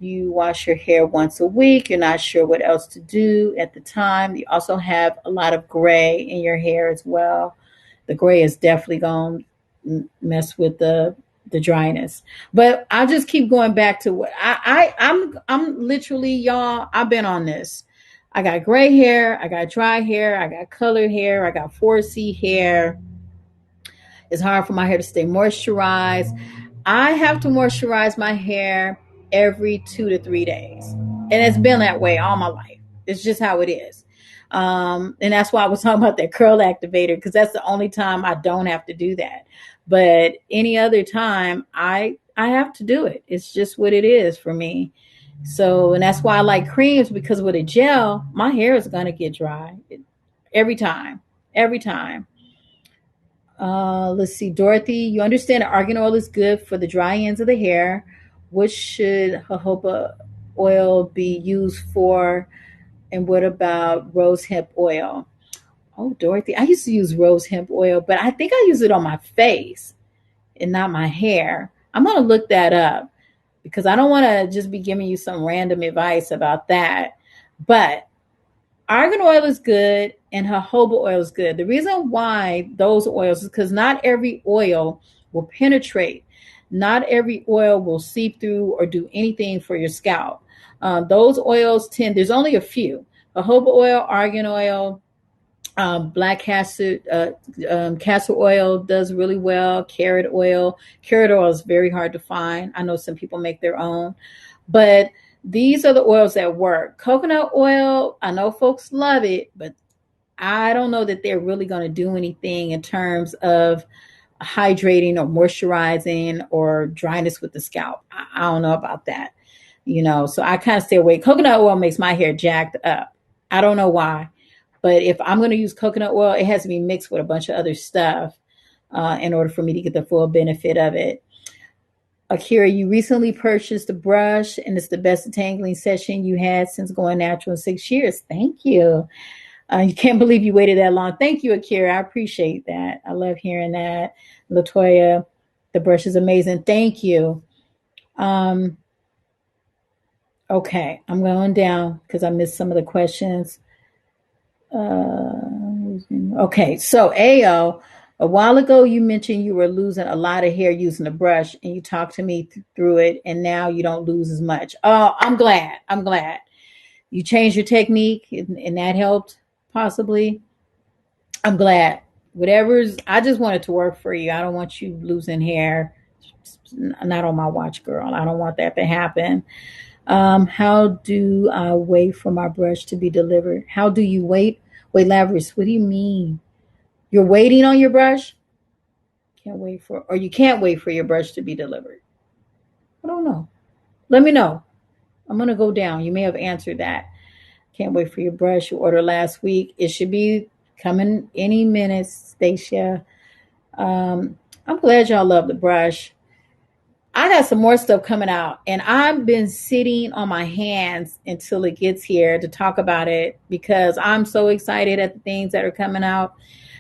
you wash your hair once a week, you're not sure what else to do at the time. You also have a lot of gray in your hair as well. The gray is definitely going to mess with the dryness. But I'll just keep going back to what I'm literally, y'all, I've been on this. I got gray hair, I got dry hair, I got colored hair, I got 4C hair. It's hard for my hair to stay moisturized. I have to moisturize my hair every 2 to 3 days. And it's been that way all my life. It's just how it is. And that's why I was talking about that curl activator, because that's the only time I don't have to do that. But any other time, I have to do it. It's just what it is for me. So, and that's why I like creams, because with a gel, my hair is going to get dry every time. Every time. Let's see, Dorothy, you understand that argan oil is good for the dry ends of the hair. What should jojoba oil be used for? And what about rose hemp oil? Oh, Dorothy, I used to use rose hemp oil, but I think I use it on my face and not my hair. I'm going to look that up, because I don't want to just be giving you some random advice about that. But argan oil is good and jojoba oil is good. The reason why those oils is because not every oil will penetrate. Not every oil will seep through or do anything for your scalp. Those oils there's only a few. Jojoba oil, argan oil, black castor oil does really well. Carrot oil is very hard to find. I know some people make their own, but these are the oils that work. Coconut oil, I know folks love it, but I don't know that they're really going to do anything in terms of hydrating or moisturizing or dryness with the scalp. I don't know about that, so I kind of stay away. Coconut oil makes my hair jacked up. I don't know why, but if I'm going to use coconut oil, it has to be mixed with a bunch of other stuff in order for me to get the full benefit of it. Akira, you recently purchased a brush, and it's the best detangling session you had since going natural in 6 years. Thank you. You can't believe you waited that long. Thank you, Akira. I appreciate that. I love hearing that. Latoya, the brush is amazing. Thank you. Okay, I'm going down because I missed some of the questions. Okay, so AO, a while ago you mentioned you were losing a lot of hair using the brush, and you talked to me through it, and now you don't lose as much. Oh, I'm glad. I'm glad. You changed your technique, and that helped possibly. I'm glad. Whatever's, I just want it to work for you. I don't want you losing hair. Not on my watch, girl. I don't want that to happen. How do I wait for my brush to be delivered? How do you wait? Wait, Laveris, what do you mean? You're waiting on your brush? Can't wait for, or you can't wait for your brush to be delivered. I don't know. Let me know. I'm going to go down. You may have answered that. Can't wait for your brush. You ordered last week. It should be coming any minute, Stacia. I'm glad y'all love the brush. I got some more stuff coming out, and I've been sitting on my hands until it gets here to talk about it because I'm so excited at the things that are coming out.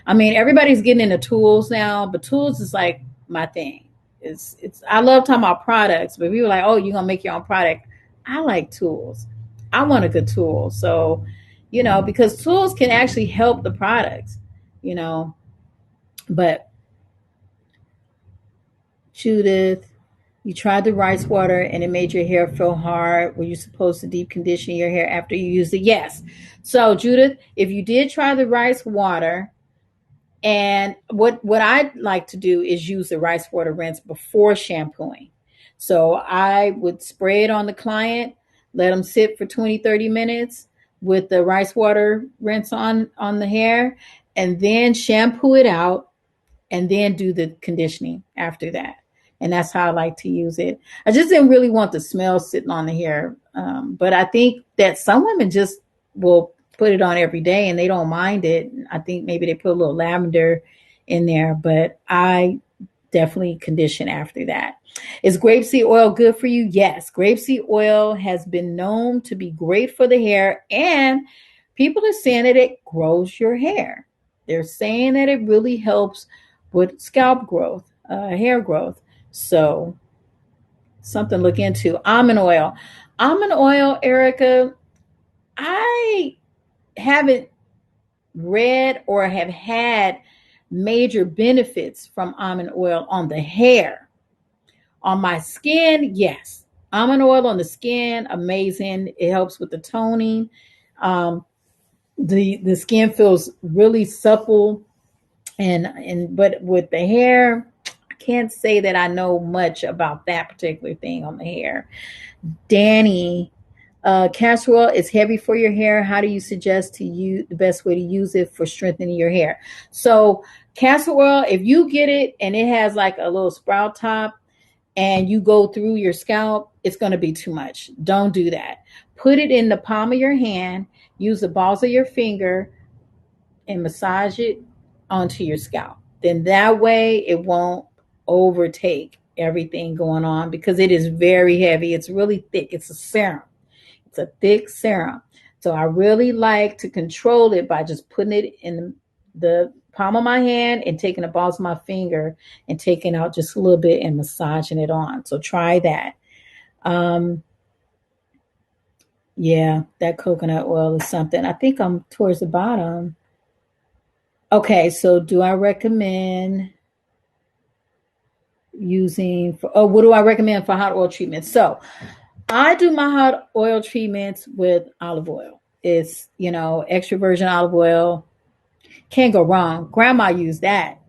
I mean, everybody's getting into tools now, but tools is like my thing. It's I love talking about products, but people are like, oh, you're gonna make your own product. I like tools. I want a good tool. So, because tools can actually help the products, you know. But Judith, you tried the rice water and it made your hair feel hard. Were you supposed to deep condition your hair after you used it? Yes. So Judith, if you did try the rice water, and what I like to do is use the rice water rinse before shampooing. So I would spray it on the client, let them sit for 20, 30 minutes with the rice water rinse on the hair, and then shampoo it out and then do the conditioning after that. And that's how I like to use it. I just didn't really want the smell sitting on the hair. But I think that some women just will put it on every day and they don't mind it. I think maybe they put a little lavender in there, but I definitely condition after that. Is grapeseed oil good for you? Yes. Grapeseed oil has been known to be great for the hair, and people are saying that it grows your hair. They're saying that it really helps with scalp growth, hair growth. So something to look into. Almond oil. Almond oil, Erica, I haven't read or have had major benefits from almond oil on the hair. On my skin, yes. Almond oil on the skin, amazing. It helps with the toning. Um, the skin feels really supple, and but with the hair, I can't say that I know much about that particular thing on the hair. Danny, castor oil is heavy for your hair. How do you suggest to you the best way to use it for strengthening your hair? So castor oil, if you get it and it has like a little sprout top and you go through your scalp, it's going to be too much. Don't do that. Put it in the palm of your hand, use the balls of your finger and massage it onto your scalp. Then that way it won't overtake everything going on because it is very heavy. It's really thick. It's a serum. It's a thick serum. So I really like to control it by just putting it in the palm of my hand and taking the balls of my finger and taking out just a little bit and massaging it on. So try that. Yeah, that coconut oil is something. I think I'm towards the bottom. Okay, so do I recommend using for, oh, what do I recommend for hot oil treatments? So I do my hot oil treatments with olive oil. It's, extra virgin olive oil. Can't go wrong. Grandma used that,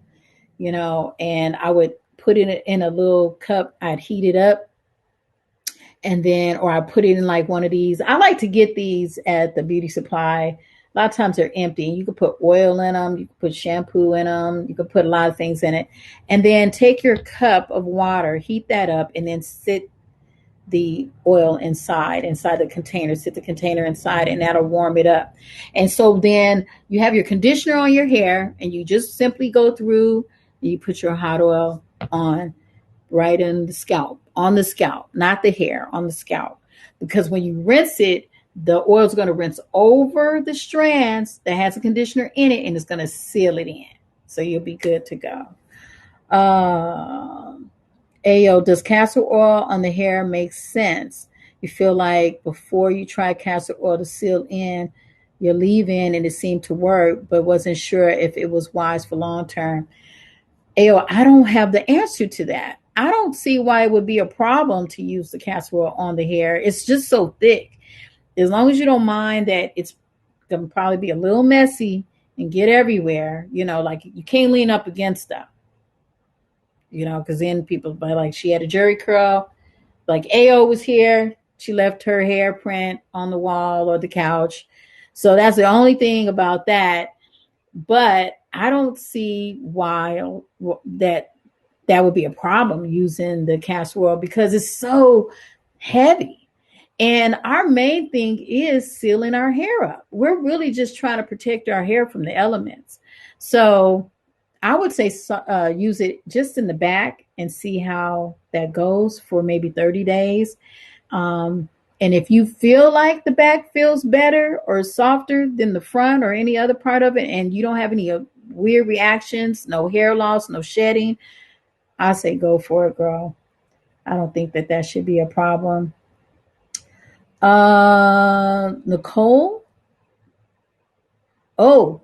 and I would put it in a little cup. I'd heat it up, and then, or I put it in like one of these. I like to get these at the beauty supply. A lot of times they're empty. You can put oil in them. You can put shampoo in them. You can put a lot of things in it. And then take your cup of water, heat that up, and then sit the oil inside the container. Sit the container inside, and that'll warm it up. And so then you have your conditioner on your hair, and you just simply go through, and you put your hot oil on right in the scalp, on the scalp, not the hair, on the scalp. Because when you rinse it, the oil is going to rinse over the strands that has a conditioner in it, and it's going to seal it in. So you'll be good to go. Ayo, does castor oil on the hair make sense? You feel like before you try castor oil to seal in, your leave-in and it seemed to work, but wasn't sure if it was wise for long term. Ayo, I don't have the answer to that. I don't see why it would be a problem to use the castor oil on the hair. It's just so thick. As long as you don't mind that it's gonna probably be a little messy and get everywhere, like you can't lean up against stuff, because then people by like she had a jerry curl, like AO was here, she left her hair print on the wall or the couch. So that's the only thing about that. But I don't see why that would be a problem using the castor oil because it's so heavy. And our main thing is sealing our hair up. We're really just trying to protect our hair from the elements. So I would say use it just in the back and see how that goes for maybe 30 days. And if you feel like the back feels better or softer than the front or any other part of it, and you don't have any weird reactions, no hair loss, no shedding, I say go for it, girl. I don't think that should be a problem. Nicole? Oh,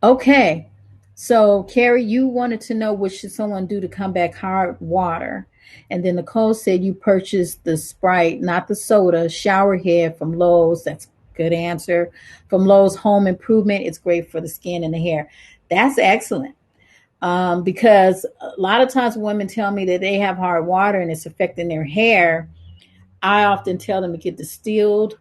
okay. So, Carrie, you wanted to know what should someone do to combat hard water. And then Nicole said you purchased the Sprite, not the soda, shower head from Lowe's. That's a good answer. From Lowe's Home Improvement. It's great for the skin and the hair. That's excellent. Because a lot of times women tell me that they have hard water and it's affecting their hair. I often tell them to get distilled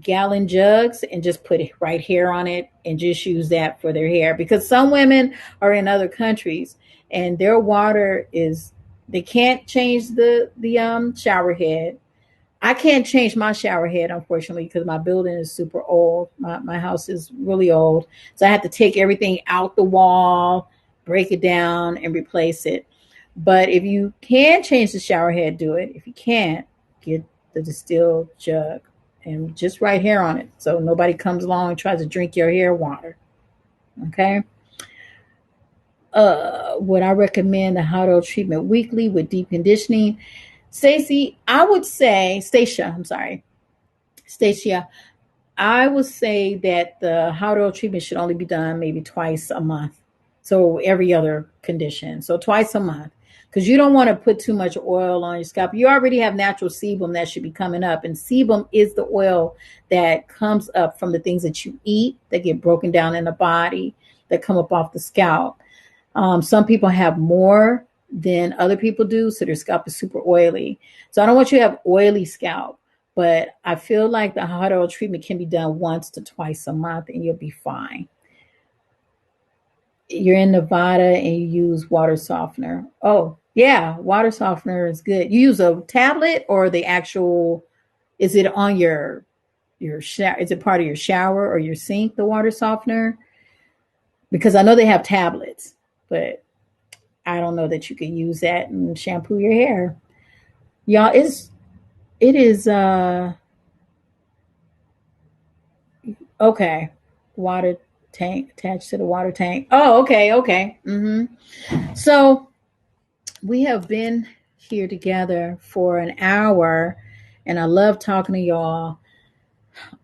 gallon jugs and just put right hair on it and just use that for their hair, because some women are in other countries and their water is, they can't change the shower head. I can't change my shower head, unfortunately, because my building is super old. My house is really old, so I have to take everything out the wall, break it down, and replace it. But if you can change the shower head, do it. If you can't, get the distilled jug and just write hair on it so nobody comes along and tries to drink your hair water. Okay. Would I recommend the hot oil treatment weekly with deep conditioning? Stacia, I would say I would say that the hot oil treatment should only be done maybe twice a month. So every other condition. So twice a month. Because you don't want to put too much oil on your scalp. You already have natural sebum that should be coming up. And sebum is the oil that comes up from the things that you eat that get broken down in the body that come up off the scalp. Some people have more than other people do, so their scalp is super oily. So I don't want you to have oily scalp, but I feel like the hot oil treatment can be done once to twice a month and you'll be fine. You're in Nevada and you use water softener. Oh, yeah, water softener is good. You use a tablet or the actual, is it on your shower? Is it part of your shower or your sink, the water softener? Because I know they have tablets, but I don't know that you can use that and shampoo your hair. Y'all, it is okay. Water tank attached to the water tank. Oh, okay. So we have been here together for an hour, and I love talking to y'all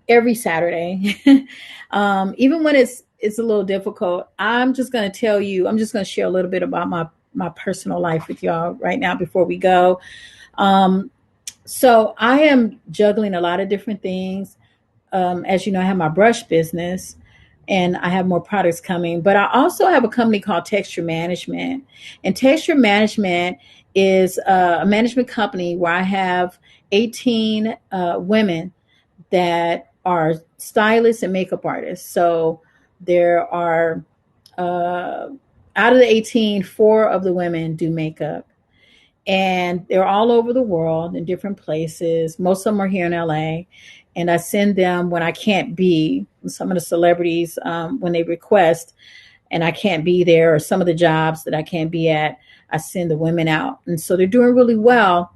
every Saturday. Even when it's a little difficult, I'm just going to share a little bit about my personal life with y'all right now before we go. So I am juggling a lot of different things. As you know, I have my brush business and I have more products coming, but I also have a company called Texture Management. And Texture Management is a management company where I have 18 women that are stylists and makeup artists. So there are, out of the 18, 4 of the women do makeup. And they're all over the world in different places. Most of them are here in LA. And I send them when I can't be, some of the celebrities, when they request and I can't be there, or some of the jobs that I can't be at, I send the women out. And so they're doing really well.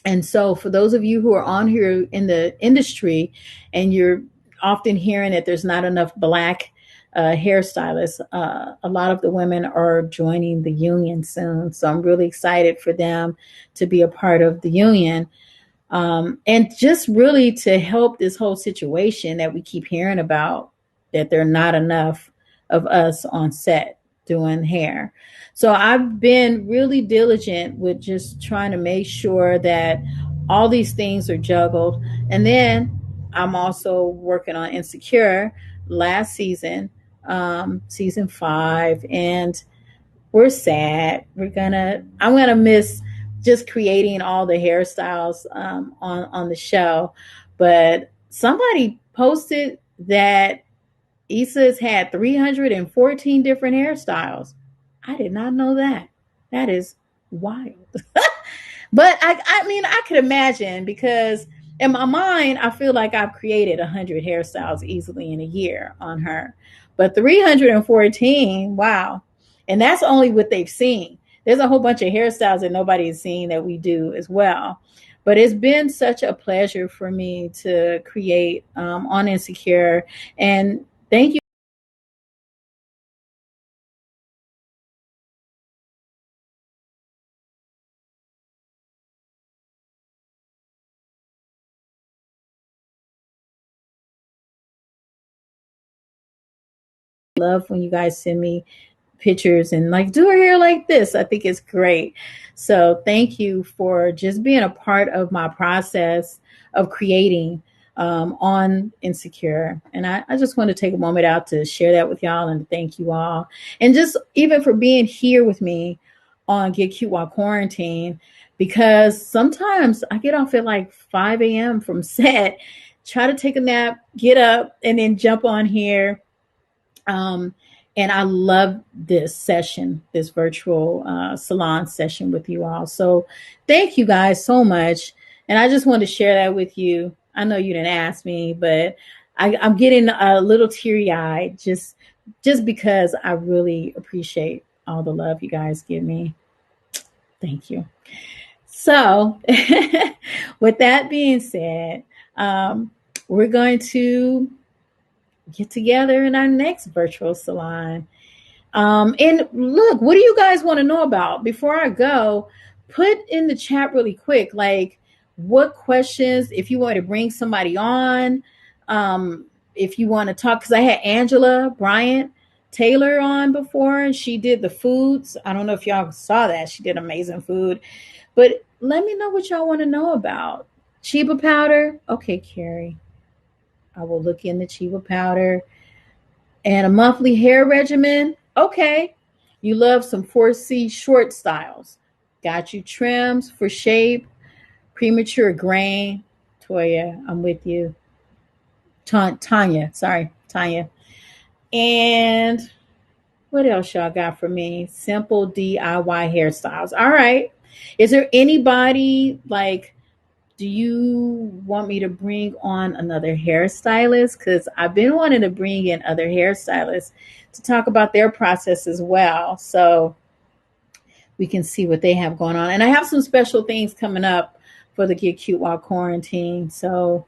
And so for those of you who are on here in the industry and you're often hearing that there's not enough Black hairstylists, a lot of the women are joining the union soon. So I'm really excited for them to be a part of the union. And just really to help this whole situation that we keep hearing about that there are not enough of us on set doing hair. So I've been really diligent with just trying to make sure that all these things are juggled. And then I'm also working on Insecure last season, season 5, and we're sad. I'm gonna miss just creating all the hairstyles on the show. But somebody posted that Issa's had 314 different hairstyles. I did not know that. That is wild. But I mean, I could imagine because in my mind, I feel like I've created 100 hairstyles easily in a year on her. But 314, wow. And that's only what they've seen. There's a whole bunch of hairstyles that nobody has seen that we do as well. But it's been such a pleasure for me to create on Insecure. And thank you. Love when you guys send me pictures and like do her hair like this. I think it's great. So thank you for just being a part of my process of creating on Insecure. And I just want to take a moment out to share that with y'all and thank you all. And just even for being here with me on Get Cute While Quarantine, because sometimes I get off at like 5 a.m. from set, try to take a nap, get up, and then jump on here. And I love this session, this virtual salon session with you all. So thank you guys so much. And I just wanted to share that with you. I know you didn't ask me, but I'm getting a little teary eyed just because I really appreciate all the love you guys give me. Thank you. So with that being said, we're going to get together in our next virtual salon. And look, what do you guys want to know about? Before I go, put in the chat really quick, like what questions, if you want to bring somebody on, if you want to talk, because I had Angela Bryant Taylor on before, and she did the foods. I don't know if y'all saw that. She did amazing food. But let me know what y'all want to know about. Chiba powder. Okay, Carrie. I will look into Chiba powder. And a monthly hair regimen. Okay. You love some 4C short styles. Got you trims for shape, premature grain. Toya, I'm with you. Tanya. And what else y'all got for me? Simple DIY hairstyles. All right. Is there anybody like, do you want me to bring on another hairstylist? Because I've been wanting to bring in other hairstylists to talk about their process as well. So we can see what they have going on. And I have some special things coming up for the Get Cute While Quarantine. So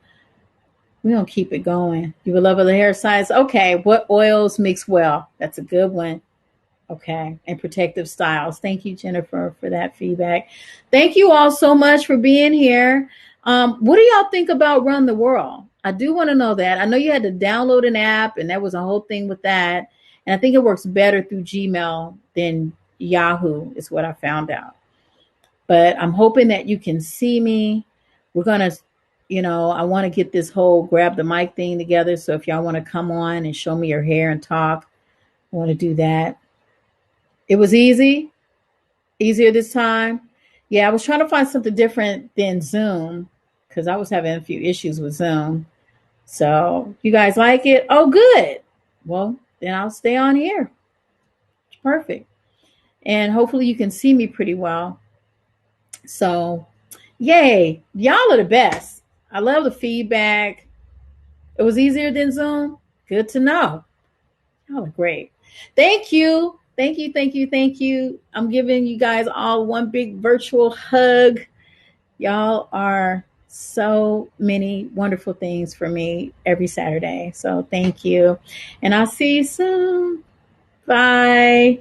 we're going to keep it going. You will love the hair size. Okay. What oils mix well? That's a good one. Okay. And protective styles. Thank you, Jennifer, for that feedback. Thank you all so much for being here. What do y'all think about Run the World? I do want to know that. I know you had to download an app and that was a whole thing with that. And I think it works better through Gmail than Yahoo is what I found out. But I'm hoping that you can see me. We're going to, I want to get this whole grab the mic thing together. So if y'all want to come on and show me your hair and talk, I want to do that. It was easier this time. Yeah, I was trying to find something different than Zoom because I was having a few issues with Zoom. So you guys like it? Oh, good. Well, then I'll stay on here. Perfect. And hopefully you can see me pretty well. So yay. Y'all are the best. I love the feedback. It was easier than Zoom. Good to know. Y'all are great. Thank you. Thank you. I'm giving you guys all one big virtual hug. Y'all are so many wonderful things for me every Saturday. So thank you. And I'll see you soon. Bye.